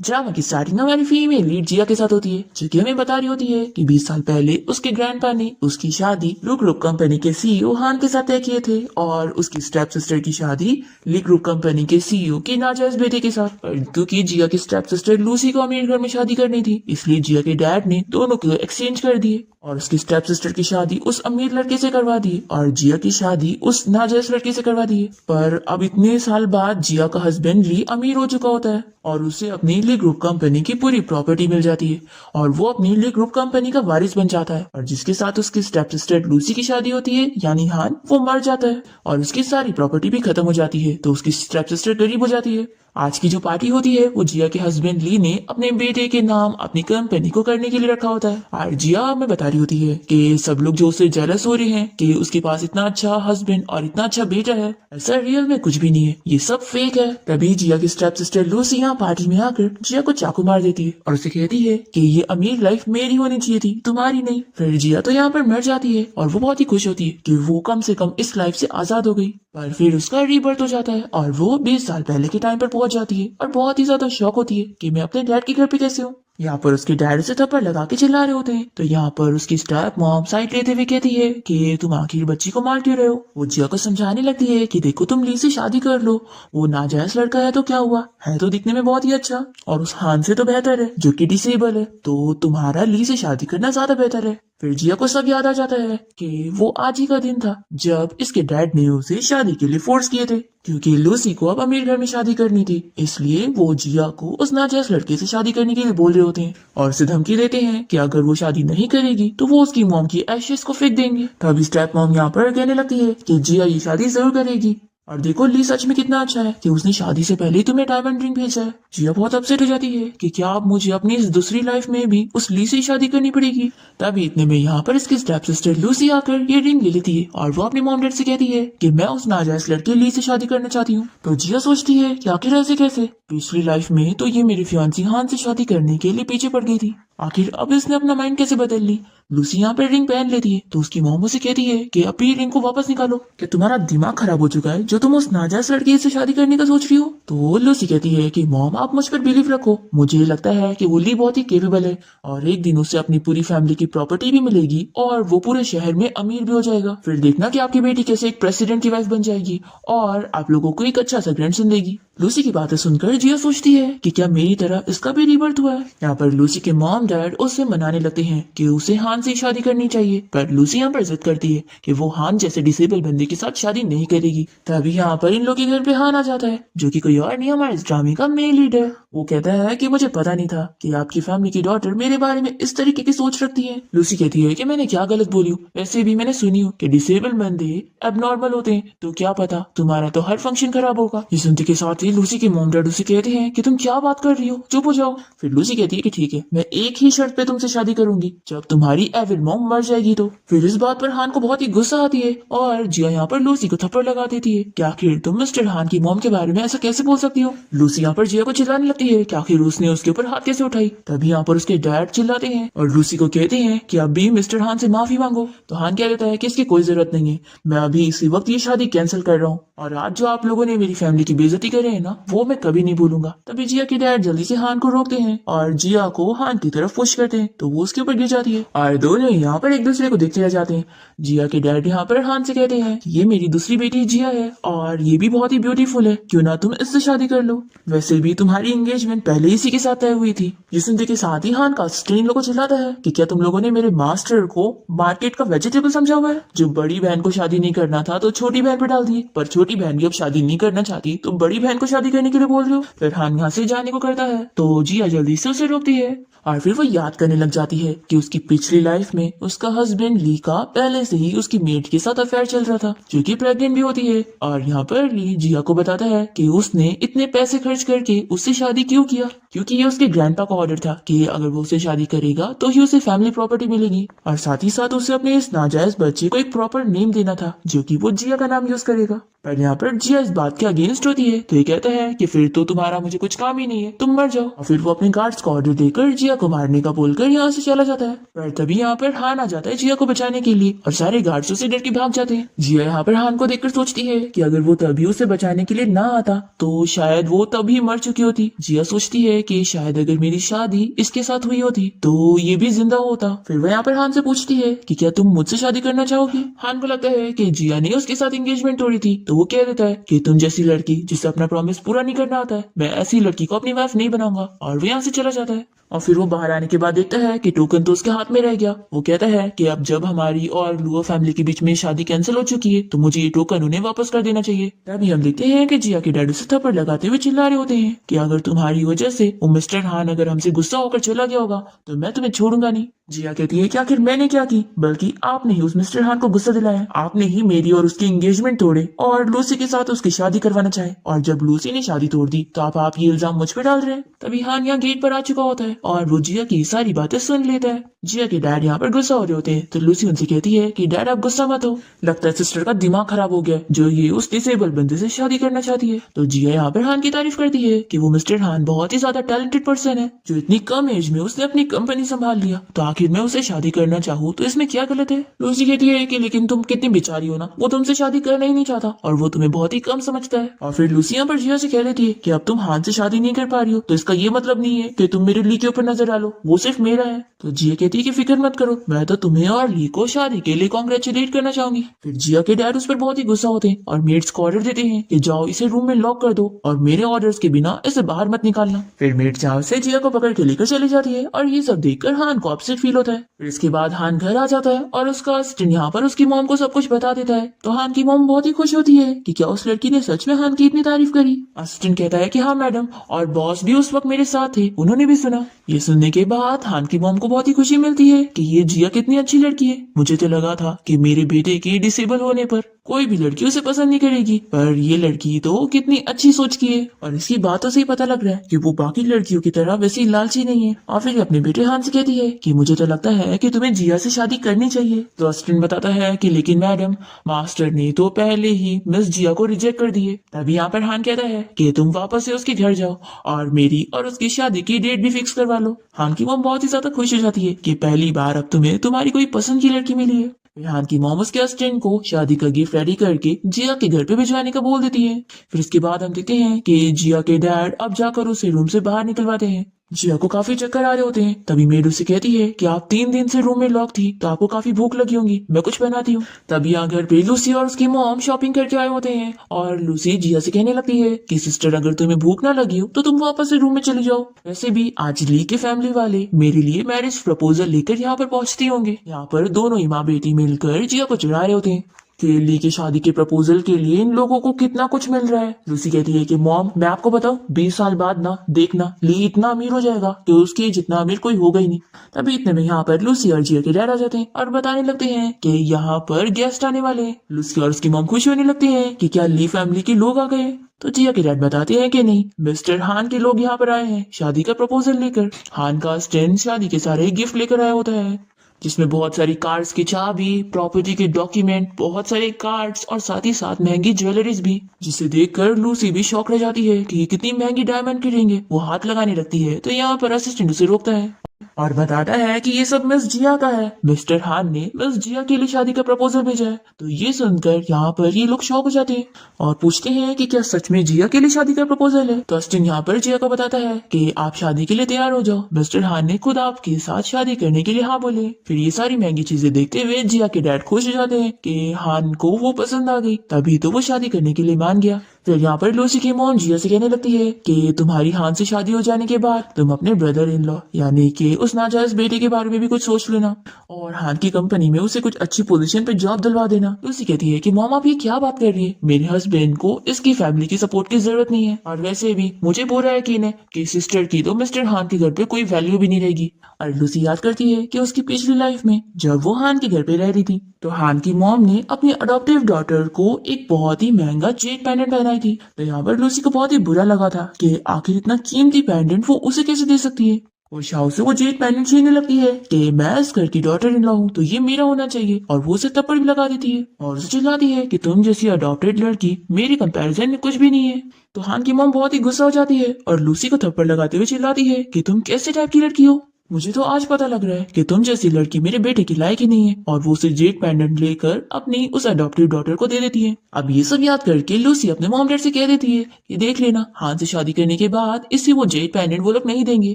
Drama की starting हमारी female lead जिया के साथ होती है, जो कि हमें बता रही होती है कि 20 साल पहले उसके ग्रैंडपा ने उसकी शादी लू ग्रुप कंपनी के सीईओ हान के साथ तय किए थे और उसकी स्टेप सिस्टर की शादी ली ग्रुप कंपनी के सीईओ के नाजायज बेटे के साथ। और क्योंकि जिया की स्टेप सिस्टर लूसी को अमीर घर में शादी करनी थी, इसलिए जिया के डैड ने दोनों को एक्सचेंज कर दिए और उसकी स्टेप सिस्टर की शादी उस अमीर लड़के से करवा दी और जिया की शादी उस नाजायज लड़के से करवा दी। पर अब इतने साल बाद जिया का हस्बैंड ली अमीर हो चुका होता है और उसे अपनी ली ग्रुप कंपनी की पूरी प्रॉपर्टी मिल जाती है और वो अपनी ली ग्रुप कंपनी का वारिस बन जाता है। और जिसके साथ उसकी स्टेप सिस्टर लूसी की शादी होती है यानी हान, वो मर जाता है और उसकी सारी प्रॉपर्टी भी खत्म हो जाती है, तो उसकी स्टेप सिस्टर गरीब हो जाती है। आज की जो पार्टी होती है वो जिया के हस्बैंड ली ने अपने बेटे के नाम अपनी कंपनी को करने के लिए रखा होता है। और जिया हमें बता रही होती है कि सब लोग जो उससे जेलस हो रहे हैं कि उसके पास इतना अच्छा हस्बैंड और इतना अच्छा बेटा है, ऐसा रियल में कुछ भी नहीं है, ये सब फेक है। तभी जिया की स्टेप सिस्टर लूसी यहाँ पार्टी में आकर जिया को चाकू मार देती है और उसे कहती है कि ये अमीर लाइफ मेरी होनी चाहिए थी, तुम्हारी नहीं। फिर जिया तो यहाँ पर मर जाती है और वो बहुत ही खुश होती है कि वो कम से कम इस लाइफ से आजाद हो गई। पर फिर उसका रीबर्थ हो जाता है और वो 20 साल पहले के टाइम पर पहुंच जाती है और बहुत ही ज्यादा शौक होती है कि मैं अपने डैड के घर पे कैसे हूँ। यहाँ पर उसके डैड से थप्पड़ लगा के चिल्ला रहे होते हैं, तो यहाँ पर उसकी स्टेप मॉम साइड लेते हुए कहती है कि तुम आखिर बच्ची को मार क्यों रहे हो। वो जिया को समझाने लगती है कि देखो तुम ली से शादी कर लो, वो नाजायज लड़का है तो क्या हुआ, है तो दिखने में बहुत ही अच्छा और उस हान से तो बेहतर है जो कि डिसेबल है, तो तुम्हारा ली से शादी करना ज्यादा बेहतर है। फिर जिया को सब याद आ जाता है कि वो आज ही का दिन था जब इसके डैड ने उसे शादी के लिए फोर्स किए थे, क्योंकि लूसी को अब अमीर घर में शादी करनी थी, इसलिए वो जिया को उस नाजायज लड़के से शादी करने के लिए बोल रहे होते हैं और उसे धमकी देते हैं कि अगर वो शादी नहीं करेगी तो वो उसकी मॉम की एशेस को फेंक देंगे। तभी स्टेप मॉम यहाँ पर कहने लगती है कि जिया ये शादी जरूर करेगी और देखो ली सच में कितना अच्छा है कि उसने शादी से पहले ही तुम्हें डायमंड रिंग भेजा है। जिया बहुत अपसेट हो जाती है कि क्या अब मुझे अपनी इस दूसरी लाइफ में भी उस ली से शादी करनी पड़ेगी। तभी इतने में यहाँ पर इसकी स्टेप सिस्टर लूसी आकर ये रिंग ले लेती है और वो अपने मॉम डैड से कहती है कि मैं उस नाजायज लड़के ली से शादी करना चाहती हूँ। तो जिया सोचती है कि आखिर ऐसे कैसे, पिछली लाइफ में तो ये मेरी फियांसी हान से शादी करने के लिए पीछे पड़ गई थी, आखिर अब इसने अपना माइंड कैसे बदल ली। लूसी यहाँ पर रिंग पहन लेती है तो उसकी मॉम उसे कहती है कि अभी रिंग को वापस निकालो, क्या तुम्हारा दिमाग खराब हो चुका है जो तुम उस नाजायज लड़के से शादी करने का सोच रही हो। तो लूसी कहती है कि मॉम आप मुझ पर बिलीव रखो, मुझे लगता है कि वो ली बहुत ही केपेबल है और एक दिन उसे अपनी पूरी फैमिली की प्रॉपर्टी भी मिलेगी और वो पूरे शहर में अमीर भी हो जाएगा। फिर देखना कि आपकी बेटी कैसे एक प्रेसिडेंट की वाइफ बन जाएगी और आप लोगों को एक अच्छा सा ग्रैंडसन देगी। लूसी की बातें सुनकर जिया सोचती है कि क्या मेरी तरह इसका भी रीबर्थ हुआ है। यहाँ पर लूसी के मॉम डैड उसे मनाने लगते हैं कि उसे हान से शादी करनी चाहिए, पर लूसी यहाँ पर जिद करती है कि वो हान जैसे डिसेबल बंदे के साथ शादी नहीं करेगी। तभी यहाँ पर इन लोग के घर पे हान आ जाता है जो कि कोई और नहीं हमारे इस ड्रामे का मेन लीड है। वो कहता है कि मुझे पता नहीं था कि आपकी फैमिली की डॉटर मेरे बारे में इस तरीके की सोच रखती है। लूसी कहती है कि मैंने क्या गलत बोली हूँ, वैसे भी मैंने सुनी हूँ कि डिसेबल बंदे एबनॉर्मल होते हैं, तो क्या पता तुम्हारा तो हर फंक्शन खराब होगा। ये सुनते के साथ ही लूसी के मॉम डैड उसे कहते हैं कि तुम क्या बात कर रही हो, चुप हो जाओ। फिर लूसी कहती है कि ठीक है, मैं एक ही शर्त पे तुमसे शादी करूंगी, जब तुम्हारी एविल मॉम मर जाएगी। तो फिर इस बात पर हान को बहुत ही गुस्सा आती है और जिया यहाँ पर लूसी को थप्पड़ लगा देती है कि आखिर तुम मिस्टर हान की मॉम के बारे में ऐसा कैसे बोल सकती हो। लूसी यहाँ पर जिया को चिल्लाने लगती है कि आखिर उसने उसके ऊपर हाथ कैसे उठाई। तभी यहाँ पर उसके डैड चिल्लाते हैं और लूसी को कहते हैं कि अभी मिस्टर हान से माफी मांगो। तो हान कह देता है कि इसकी कोई जरूरत नहीं है, मैं अभी इसी वक्त ये शादी कैंसिल कर रहा हूँ और आज जो आप लोगों ने मेरी फैमिली की बेइज्जती करे है ना, वो मैं कभी नहीं भूलूंगा। तभी जिया के डैड जल्दी से हान को रोकते हैं और जिया को हान की तरफ पुश करते हैं, तो वो उसके ऊपर गिर जाती है और दोनों यहाँ पर एक दूसरे को देखते रह जाते हैं। जिया के डैड यहाँ पर हान से कहते हैं कि ये मेरी दूसरी बेटी जिया है और ये भी बहुत ही ब्यूटीफुल है, क्यों ना तुम इससे शादी कर लो, वैसे भी तुम्हारी एंगेजमेंट पहले इसी के साथ तय हुई थी। ये सुनते के साथ ही हान का स्ट्रेन लोगों को चिल्लाता है कि क्या तुम लोगों ने मेरे मास्टर को मार्केट का वेजिटेबल समझा हुआ है, जो बड़ी बहन को शादी नहीं करना था तो छोटी बहन पे डाल दिए, पर छोटी बहन भी अब शादी नहीं करना चाहती तो बड़ी बहन को शादी करने के लिए बोल रहे हो। फिर हान यहाँ से जाने को करता है तो जिया जल्दी से उसे रोकती है और फिर वो याद करने लग जाती है कि उसकी पिछली लाइफ में उसका हस्बैंड ली का पहले से ही उसकी मेट के साथ अफेयर चल रहा था, जो कि प्रेग्नेंट भी होती है। और यहाँ पर ली जिया को बताता है कि उसने इतने पैसे खर्च करके उससे शादी क्यों किया, क्योंकि ये उसके ग्रैंडपा का ऑर्डर था कि अगर वो उससे शादी करेगा तो ही उसे फैमिली प्रॉपर्टी मिलेगी और साथ ही साथ उसे अपने इस नाजायज बच्चे को एक प्रॉपर नेम देना था जो कि वो जिया का नाम यूज करेगा। पर पर यहाँ पर जिया इस बात के अगेंस्ट होती है, तो ये कहता है कि फिर तो तुम्हारा मुझे कुछ काम ही नहीं है, तुम मर जाओ। और फिर वो अपने गार्ड्स को ऑर्डर देकर जिया को मारने का बोलकर यहाँ से चला जाता है। पर तभी यहाँ पर हान आ जाता है जिया को बचाने के लिए और सारे गार्ड्स उसे डर के भाग जाते हैं। जिया यहाँ पर हान को देखकर सोचती है कि अगर वो तभी उसे बचाने के लिए ना आता तो शायद वो तभी मर चुकी होती। जिया सोचती है कि शायद अगर मेरी शादी इसके साथ हुई होती तो ये भी जिंदा होता। फिर वह यहाँ पर हान से पूछती है कि क्या तुम मुझसे शादी करना चाहोगी। हान को लगता है कि जिया ने उसके साथ एंगेजमेंट तोड़ी थी, तो वो कह देता है कि तुम जैसी लड़की जिसे अपना प्रॉमिस पूरा नहीं करना आता है, मैं ऐसी लड़की को अपनी वाइफ नहीं बनाऊंगा। और वो यहाँ से चला जाता है। और फिर वो बाहर आने के बाद देखता है कि टोकन तो उसके हाथ में रह गया। वो कहता है कि अब जब हमारी और लुआ फैमिली के बीच में शादी कैंसिल हो चुकी है तो मुझे ये टोकन उन्हें वापस कर देना चाहिए। तभी हम देखते हैं कि जिया के डैड उसे थप्पड़ लगाते हुए चिल्ला रहे होते हैं कि अगर तुम्हारी वजह से वो मिस्टर हान अगर हमसे गुस्सा होकर चला गया होगा तो मैं तुम्हें छोड़ूंगा नहीं। जिया कहती है कि आखिर मैंने क्या की, बल्कि आपने ही उस मिस्टर हान को गुस्सा दिलाया, आपने ही मेरी और उसकी एंगेजमेंट तोड़े और लूसी के साथ उसकी शादी करवाना चाहे, और जब लूसी ने शादी तोड़ दी तो आप ये इल्जाम मुझ पे डाल रहे हैं। तभी हान यहाँ गेट पर आ चुका होता है और वो जिया की सारी बातें सुन लेता है। जिया के डैड यहाँ पर गुस्सा हो रहे होते हैं तो लूसी उनसे कहती है कि डैड आप गुस्सा मत हो, लगता है सिस्टर का दिमाग खराब हो गया जो ये उस डिसेबल बंदे से शादी करना चाहती है। तो जिया यहाँ पर हान की तारीफ करती है कि वो मिस्टर हान बहुत ही ज्यादा टैलेंटेड पर्सन है जो इतनी कम एज में उसने अपनी कंपनी संभाल लिया, तो आखिर मैं उसे शादी करना चाहूँ तो इसमें क्या गलत है। लूसी कहती है कि लेकिन तुम कितनी बेचारी हो ना, वो तुमसे शादी करना ही नहीं चाहता और वो तुम्हें बहुत ही कम समझता है। और फिर लूसी यहाँ पर जिया से कह देती है कि अब तुम हान से शादी नहीं कर पा रही हो तो इसका ये मतलब नहीं है कि तुम मेरे ली के ऊपर नजर डालो, वो सिर्फ मेरा है। तो जिया कहती है कि फिक्र मत करो, मैं तो तुम्हें और ली को शादी के लिए कॉन्ग्रेचुलेट करना चाहूंगी। फिर जिया के डैड उस पर बहुत ही गुस्सा होते हैं और मेड्स को ऑर्डर देते हैं कि जाओ इसे रूम में लॉक कर दो और मेरे ऑर्डर्स के बिना इसे बाहर मत निकालना। फिर मेड्स यहाँ से जिया को पकड़ के लेकर चली जाती है और ये सब देखकर हान को अपसेट फील होता है। फिर इसके बाद हान घर आ जाता है और उसका असिस्टेंट यहाँ पर उसकी मॉम को सब कुछ बता देता है। तो हान की मॉम बहुत ही खुश होती है कि क्या उस लड़की ने सच में हान की इतनी तारीफ करी। असिस्टेंट कहता है कि हाँ मैडम, और बॉस भी उस वक्त मेरे साथ थे, उन्होंने भी सुना। ये सुनने के बाद हान की मॉम को बहुत ही खुशी मिलती है कि ये जिया कितनी अच्छी लड़की है। मुझे तो लगा था कि मेरे बेटे के डिसेबल होने पर कोई भी लड़की उसे पसंद नहीं करेगी, पर ये लड़की तो कितनी अच्छी सोच की है और इसकी बातों से ही पता लग रहा है कि वो बाकी लड़कियों की तरह वैसी लालची नहीं है। और फिर अपने बेटे हान से कहती है कि मुझे तो लगता है कि तुम्हें जिया से शादी करनी चाहिए। तो असिस्टेंट बताता है कि लेकिन मैडम, मास्टर ने तो पहले ही मिस जिया को रिजेक्ट कर दिए। तभी यहाँ पर हान कहता है कि तुम वापस से उसके घर जाओ और मेरी और उसकी शादी की डेट भी फिक्स करवा लो। हान की मॉम बहुत ही ज्यादा खुश हो जाती है कि पहली बार अब तुम्हें तुम्हारी कोई पसंद की लड़की मिली है। हान की मॉम उसके असिस्टेंट को शादी का गिफ्ट रेडी करके जिया के घर पे भिजवाने का बोल देती है। फिर इसके बाद हम देखते हैं कि जिया के डैड अब जाकर उसे रूम से बाहर निकलवाते हैं। जिया को काफी चक्कर आ रहे होते हैं। तभी मेड उसे कहती है कि आप 3 दिन से रूम में लॉक थी तो आपको काफी भूख लगी होगी, मैं कुछ बनाती हूँ। तभी यहाँ घर पे लूसी और उसकी मॉम शॉपिंग करके आए होते हैं और लूसी जिया से कहने लगती है कि सिस्टर, अगर तुम्हें भूख ना लगी हो तो तुम वापस से रूम में चली जाओ। वैसे भी आज ली के फैमिली वाले मेरे लिए मैरिज प्रपोजल लेकर यहाँ पर पहुंचती होंगे। यहाँ पर दोनों ही माँ बेटी मिलकर जिया को चिढ़ा रहे होते हैं कि ली की शादी के प्रपोजल के लिए इन लोगों को कितना कुछ मिल रहा है। लूसी कहती है कि मॉम, मैं आपको बताऊं, 20 साल बाद ना देखना ली इतना अमीर हो जाएगा कि उसके जितना अमीर कोई होगा ही नहीं। तभी इतने में यहाँ पर लूसी और जिया के डैड आ जाते हैं और बताने लगते हैं कि यहाँ पर गेस्ट आने वाले हैं। लूसी और उसकी मॉम खुश होने लगती है कि क्या ली फैमिली के लोग आ गए। तो जिया के डैड बताते हैं कि नहीं, मिस्टर हान के लोग यहाँ पर आए हैं शादी का प्रपोजल लेकर। हान का असिस्टेंट शादी के सारे गिफ्ट लेकर आया होता है जिसमें बहुत सारी कार्ड्स की चाबी, प्रॉपर्टी के डॉक्यूमेंट, बहुत सारे कार्ड्स और साथ ही साथ महंगी ज्वेलरीज भी, जिसे देखकर लूसी भी शॉक रह जाती है कि कितनी महंगी डायमंड की रिंग है। वो हाथ लगाने लगती है तो यहाँ पर असिस्टेंट उसे रोकता है और बताता है कि ये सब मिस जिया का है, मिस्टर हान ने मिस जिया के लिए शादी का प्रपोजल भेजा है। तो ये सुनकर यहाँ पर ये लोग शॉक हो जाते हैं और पूछते हैं कि क्या सच में जिया के लिए शादी का प्रपोजल है। तो असिस्टेंट यहाँ पर जिया को बताता है कि आप शादी के लिए तैयार हो जाओ, मिस्टर हान ने खुद आपके साथ शादी करने के लिए हाँ बोले। फिर ये सारी महंगी चीजें देखते हुए जिया के डैड खुश हो जाते हैं कि हान को वो पसंद आ गई, तभी तो वो शादी करने के लिए मान गया। फिर यहाँ पर लूसी की मॉम जिया से कहने लगती है कि तुम्हारी हान से शादी हो जाने के बाद तुम अपने ब्रदर इन लॉ यानी कि उस नाजायज बेटे के बारे में भी कुछ सोच लेना और हान की कंपनी में उसे कुछ अच्छी पोजीशन पे जॉब दिलवा देना। लूसी कहती है कि मॉम आप ये क्या बात कर रही है, मेरे हस्बैंड को इसकी फैमिली की सपोर्ट की जरूरत नहीं है और वैसे भी मुझे पूरा यकीन है कि सिस्टर की तो मिस्टर हान के घर पे कोई वैल्यू भी नहीं रहेगी। और लूसी याद करती है कि उसकी पिछली लाइफ में जब वो हान के घर पे रह रही थी तो हान की मॉम ने अपनी अडॉप्टिव डॉटर को एक बहुत ही महंगा जेड पेंडेंट पहनाई थी। तो यहाँ पर लूसी को बहुत ही बुरा लगा था कि आखिर इतना कीमती पेंडेंट वो उसे कैसे दे सकती है। और शाओ से वो जेट पेंडेंट छीनने लगती है कि मैं इस घर की डॉटर इन लॉ हूँ तो ये मेरा होना चाहिए, और वो उसे थप्पड़ भी लगा देती है और उसे चिल्लाती है कि तुम जैसी अडॉप्टेड लड़की मेरी कंपैरिजन में कुछ भी नहीं है। तो हान की मॉम बहुत ही गुस्सा हो जाती है और लूसी को थप्पड़ लगाते हुए चिल्लाती है कि तुम कैसे टाइप की लड़की हो, मुझे तो आज पता लग रहा है कि तुम जैसी लड़की मेरे बेटे की लायक ही नहीं है। और वो उसे जेट पेंडेंट लेकर अपनी उस अडॉप्टिव डॉटर को दे देती है। अब ये सब याद करके लूसी अपने मॉम डैड से कह देती है कि देख लेना, हान से शादी करने के बाद इसे वो जेट पेंडेंट वो लोग नहीं देंगे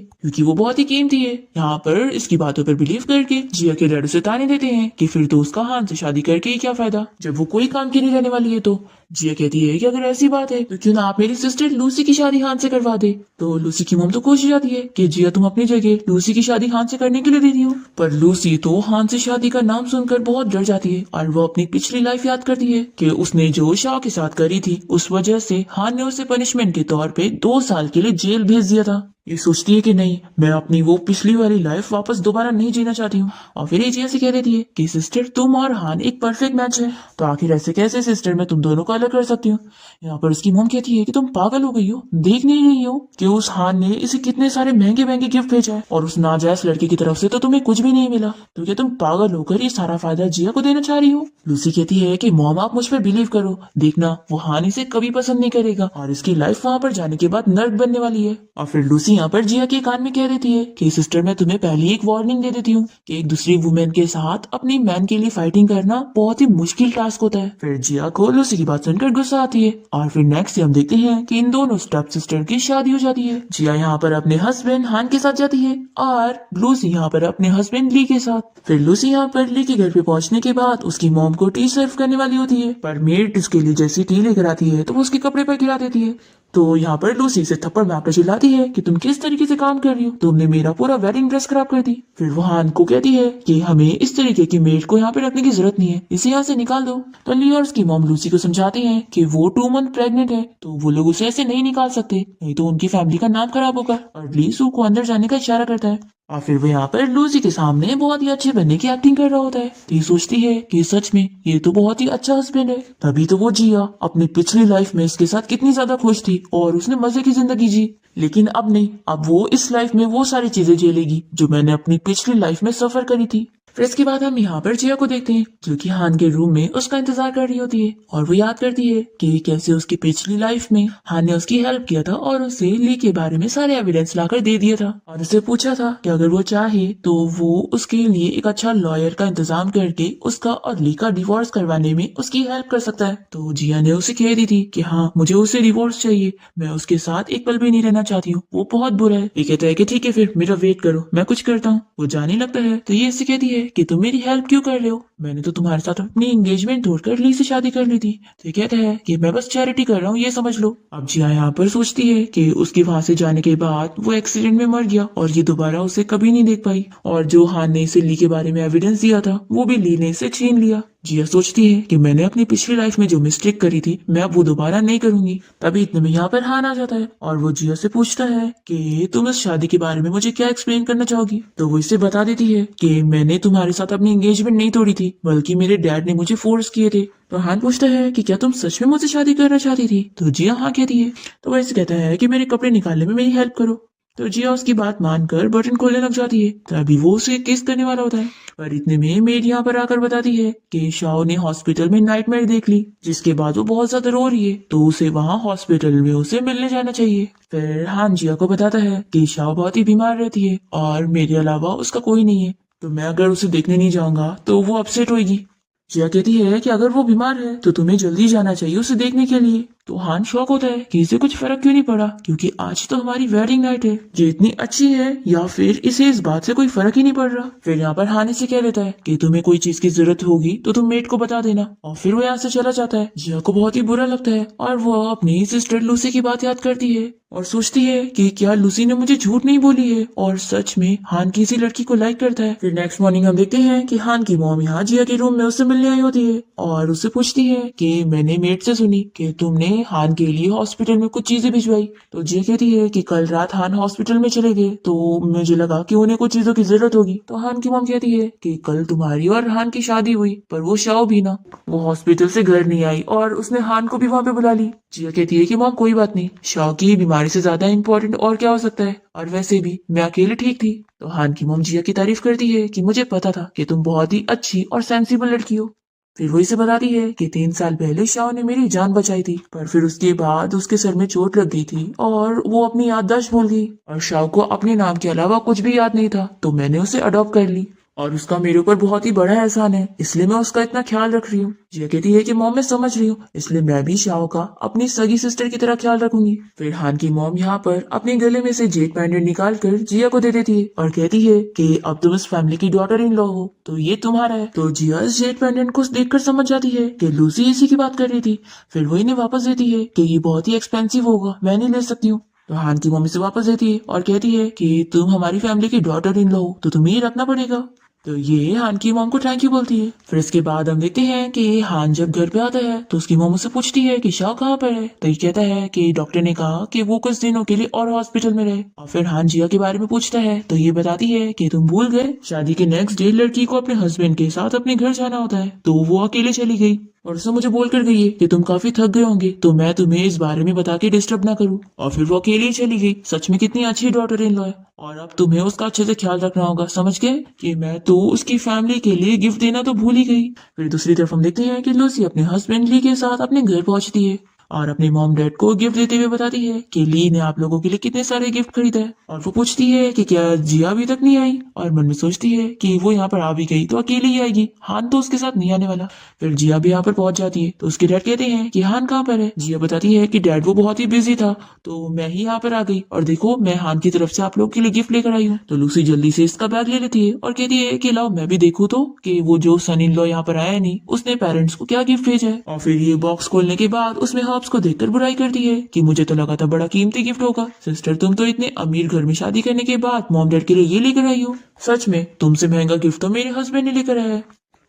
क्योंकि वो बहुत ही कीमती है। यहाँ पर इसकी बातों पर बिलीव करके जिया के डैड उसे ताने देते हैं कि फिर तो उसका हान से शादी करके ही क्या फायदा जब वो कोई काम की नहीं रहने वाली है। तो जिया कहती है कि अगर ऐसी बात है तो क्यों ना आप मेरी सिस्टर लूसी की शादी हान से करवा दे। तो लूसी की मॉम तो खुश हो जाती है कि जिया तुम अपनी जगह लूसी की शादी हान से करने के लिए दे रही हो। पर लूसी तो हान से शादी का नाम सुनकर बहुत डर जाती है और वो अपनी पिछली लाइफ याद करती है कि उसने जो शाह के साथ करी थी उस वजह से हान ने उसे पनिशमेंट के तौर पे 2 साल के लिए जेल भेज दिया था। ये सोचती है कि नहीं, मैं अपनी वो पिछली वाली लाइफ वापस दोबारा नहीं जीना चाहती हूँ। और फिर ये जिया से कह देती है कि सिस्टर तुम और हान एक परफेक्ट मैच है, तो आखिर ऐसे कैसे सिस्टर मैं तुम दोनों को अलग कर सकती हूँ। यहाँ पर उसकी मॉम कहती है कि तुम पागल हो गई हो, देख नहीं रही हो कि उस हान ने इसे कितने सारे महंगे महंगे गिफ्ट भेजा है और उस नाजायज लड़की की तरफ से तो तुम्हें कुछ भी नहीं मिला, तो क्या तुम पागल होकर ये सारा फायदा जिया को देना चाह रही हो। लूसी कहती है कि मॉम आप मुझ पर बिलीव करो, देखना वो हान इसे कभी पसंद नहीं करेगा और इसकी लाइफ वहाँ पर जाने के बाद नर्क बनने वाली है। और फिर लूसी यहाँ पर जिया के कान में कह देती है कि सिस्टर मैं तुम्हें पहले एक वार्निंग दे देती हूँ कि एक दूसरी वुमेन के साथ अपनी मैन के लिए फाइटिंग करना बहुत ही मुश्किल टास्क होता है। फिर जिया को लूसी की बात सुनकर गुस्सा आती है और फिर नेक्स्ट हम देखते हैं कि इन दोनों स्टेप सिस्टर की शादी हो जाती है। जिया यहाँ पर अपने हस्बैंड हान के साथ जाती है और लूसी यहाँ पर अपने हस्बैंड ली के साथ। फिर लूसी यहाँ पर ली के घर पे पहुंचने के बाद उसकी मॉम को टी सर्व करने वाली होती है, पर मेड उसके लिए जैसी टी लेकर आती है तो वो उसके कपड़े पर गिरा देती है। तो यहाँ पर लूसी से थप्पड़ मारकर चिल्लाती है कि तुम किस तरीके से काम कर रही हो, तुमने मेरा पूरा वेडिंग ड्रेस खराब कर दी। फिर वो हान को कहती है कि हमें इस तरीके की मेड को यहाँ पे रखने की जरूरत नहीं है, इसे यहाँ से निकाल दो। तो ली और उसकी मॉम लूसी को समझाती है कि वो 2 मंथ प्रेग्नेंट है तो वो लोग उसे ऐसे नहीं निकाल सकते, नहीं तो उनकी फैमिली का नाम खराब होगा। और ली सू को अंदर जाने का इशारा करता है और फिर वो यहाँ पर लूसी के सामने बहुत ही अच्छे बनने की एक्टिंग कर रहा होता है। तो ये सोचती है कि सच में ये तो बहुत ही अच्छा हस्बैंड है, तभी तो वो जिया अपनी पिछली लाइफ में इसके साथ कितनी ज्यादा खुश थी और उसने मजे की जिंदगी जी। लेकिन अब नहीं, अब वो इस लाइफ में वो सारी चीजें झेलेगी जो मैंने अपनी पिछली लाइफ में सफर करी थी। फिर इसके बाद हम यहाँ पर जिया को देखते हैं जो कि हान के रूम में उसका इंतजार कर रही होती है और वो याद करती है कि कैसे उसकी पिछली लाइफ में हान ने उसकी हेल्प किया था और उसे ली के बारे में सारे एविडेंस लाकर दे दिया था और उसे पूछा था कि अगर वो चाहे तो वो उसके लिए एक अच्छा लॉयर का इंतजाम करके उसका और ली का डिवोर्स करवाने में उसकी हेल्प कर सकता है। तो जिया ने उसे कह दी थी कि हाँ मुझे उसे डिवोर्स चाहिए, मैं उसके साथ एक पल भी नहीं रहना चाहती हूँ, वो बहुत बुरा है। ये कहता है कि ठीक है फिर मेरा वेट करो, मैं कुछ करता हूँ। वो जाने लगता है तो ये ऐसे कहती है कि तुम मेरी हेल्प क्यों कर रहे हो, मैंने तो तुम्हारे साथ अपनी एंगेजमेंट तोड़कर ली से शादी कर ली थी। तो ये कहता है कि मैं बस चैरिटी कर रहा हूँ, ये समझ लो। अब जिया यहाँ पर सोचती है कि उसके वहां से जाने के बाद वो एक्सीडेंट में मर गया और ये दोबारा उसे कभी नहीं देख पाई, और जो हान ने इसे ली के बारे में एविडेंस दिया था वो भी ली ने इसे छीन लिया। जिया सोचती है कि मैंने अपनी पिछली लाइफ में जो मिस्टेक करी थी मैं अब वो दोबारा नहीं करूंगी। तभी इतने में यहाँ पर हान आ जाता है और वो जिया से पूछता है कि तुम इस शादी के बारे में मुझे क्या एक्सप्लेन करना चाहोगी। तो वो इसे बता देती है कि मैंने तुम्हारे साथ अपनी एंगेजमेंट नहीं तोड़ी थी, बल्कि मेरे डैड ने मुझे फोर्स किए थे। तो हान पूछता है कि क्या तुम सच में मुझसे शादी करना चाहती थी। तो जिया हाँ कहती है। तो वो ऐसे कहता है कि मेरे कपड़े निकालने में मेरी हेल्प करो। तो जिया उसकी बात मानकर बटन खोलने लग जाती है, तभी वो उसे किस करने वाला होता है। पर इतने में मेड यहाँ पर आकर बताती है कि शाओ ने हॉस्पिटल में नाइटमेयर देख ली, जिसके बाद वो बहुत ज्यादा रो रही है, तो उसे वहाँ हॉस्पिटल में उसे मिलने जाना चाहिए। फिर हान जिया को बताता है कि शाओ बहुत ही बीमार रहती है और मेरे अलावा उसका कोई नहीं है, तो मैं अगर उसे देखने नहीं जाऊंगा तो वो अपसेट होगी। जिया कहती है कि अगर वो बीमार है तो तुम्हें जल्दी जाना चाहिए उसे देखने के लिए। तो हान शॉक होता है कि इसे कुछ फर्क क्यों नहीं पड़ा, क्योंकि आज तो हमारी वेडिंग नाइट है जो इतनी अच्छी है, या फिर इसे इस बात से कोई फर्क ही नहीं पड़ रहा। फिर यहाँ पर हान इसे कह देता है कि तुम्हें कोई चीज की जरूरत होगी तो तुम मेड को बता देना, और फिर वो यहाँ से चला जाता है। जिया को बहुत ही बुरा लगता है और वो अपनी सिस्टर लूसी की बात याद करती है और सोचती है कि क्या लूसी ने मुझे झूठ नहीं बोली है और सच में हान किसी लड़की को लाइक करता है। फिर नेक्स्ट मॉर्निंग हम देखते हैं कि हान की मॉम यहाँ जिया के रूम में उससे मिलने आई होती है और उससे पूछती है कि मैंने मेड से सुनी कि तुमने हान के लिए हॉस्पिटल में कुछ चीजें भिजवाई। तो जिया कहती है कि कल रात हान हॉस्पिटल में चले गए तो मुझे लगा कि उन्हें कुछ चीजों की जरूरत होगी। तो हान की मॉम कहती है कि कल तुम्हारी और हान की शादी हुई पर वो शाओ भी ना, वो हॉस्पिटल से घर नहीं आई और उसने हान को भी वहां पे बुला ली। जिया कहती है कि मॉम कोई बात नहीं, शाओ की बीमारी से ज्यादा इम्पोर्टेंट और क्या हो सकता है, और वैसे भी मैं अकेले ठीक थी। तो हान की मॉम जिया की तारीफ करती है कि मुझे पता था कि तुम बहुत ही अच्छी और सेंसिबल लड़की हो। फिर वो इसे बताती है कि 3 साल पहले शाओ ने मेरी जान बचाई थी, पर फिर उसके बाद उसके सर में चोट लग गई थी और वो अपनी याददाश्त भूल गई और शाओ को अपने नाम के अलावा कुछ भी याद नहीं था। तो मैंने उसे अडॉप्ट कर ली और उसका मेरे ऊपर बहुत ही बड़ा एहसान है, इसलिए मैं उसका इतना ख्याल रख रही हूँ। जिया कहती है कि मॉम मैं समझ रही हूँ, इसलिए मैं भी शाओ का अपनी सगी सिस्टर की तरह ख्याल रखूंगी। फिर हान की मॉम यहाँ पर अपने गले में से जेड पेंडेंट निकाल कर जिया को दे देती है और कहती है कि अब तुम इस फैमिली की डॉटर इन लॉ हो तो ये तुम्हारा है। तो जिया इस जेड पेंडेंट को देखकर समझ जाती है कि लूसी इसी की बात कर रही थी। फिर वो इन्हें वापस देती है कि ये बहुत ही एक्सपेंसिव होगा, मैं नहीं ले सकती हूँ। तो हान की मम्मी से वापस देती है और कहती है कि तुम हमारी फैमिली की डॉटर इन लॉ हो तो तुम्हें ये रखना पड़ेगा। तो ये हान की मॉम को थैंक यू बोलती है। फिर इसके बाद हम देखते हैं कि हान जब घर पे आता है तो उसकी मॉम उससे पूछती है कि शाओ कहाँ पर है। तो ये कहता है कि डॉक्टर ने कहा कि वो कुछ दिनों के लिए और हॉस्पिटल में रहे। और फिर हान जिया के बारे में पूछता है तो ये बताती है कि तुम भूल गए, शादी के नेक्स्ट डे लड़की को अपने हस्बैंड के साथ अपने घर जाना होता है, तो वो अकेले चली गई और उसने मुझे बोल कर गई है कि तुम काफी थक गए होंगे तो मैं तुम्हें इस बारे में बता के डिस्टर्ब ना करूं। और फिर वो अकेली ही चली गई। सच में कितनी अच्छी डॉटर इन लॉ है, और अब तुम्हें उसका अच्छे से ख्याल रखना होगा, समझ गए कि मैं तो उसकी फैमिली के लिए गिफ्ट देना तो भूल ही गई। फिर दूसरी तरफ हम देखते हैं कि लूसी अपने हस्बैंड ली के साथ अपने घर पहुंचती है और अपने मॉम डैड को गिफ्ट देते हुए बताती है कि ली ने आप लोगों के लिए कितने सारे गिफ्ट खरीदा है। और वो पूछती है कि क्या जिया अभी तक नहीं आई, और मन में सोचती है कि वो यहाँ पर आ भी गई तो अकेली ही आएगी, हान तो उसके साथ नहीं आने वाला। फिर जिया भी यहाँ पर पहुंच जाती है तो उसके डैड कहते हैं कि हान कहाँ पर है। जिया बताती है कि डैड वो बहुत ही बिजी था तो मैं ही यहाँ पर आ गई, और देखो मैं हान की तरफ से आप लोग के लिए गिफ्ट लेकर आई हूँ। तो लूसी जल्दी से इसका बैग ले लेती है और कहती है कि लाओ मैं भी देखूँ तो कि वो जो सन इन लॉ यहाँ पर आया नहीं उसने पेरेंट्स को क्या गिफ्ट भेजा है। और फिर ये बॉक्स खोलने के बाद उसमें हर्ब्स को देखकर बुराई करती है कि मुझे तो लगा था बड़ा कीमती गिफ्ट होगा, सिस्टर तुम तो इतने अमीर घर में शादी करने के बाद मॉम डैड के लिए ये लेकर आई हो, सच में तुमसे महंगा गिफ्ट तो मेरे हस्बैंड ने लेकर आया है।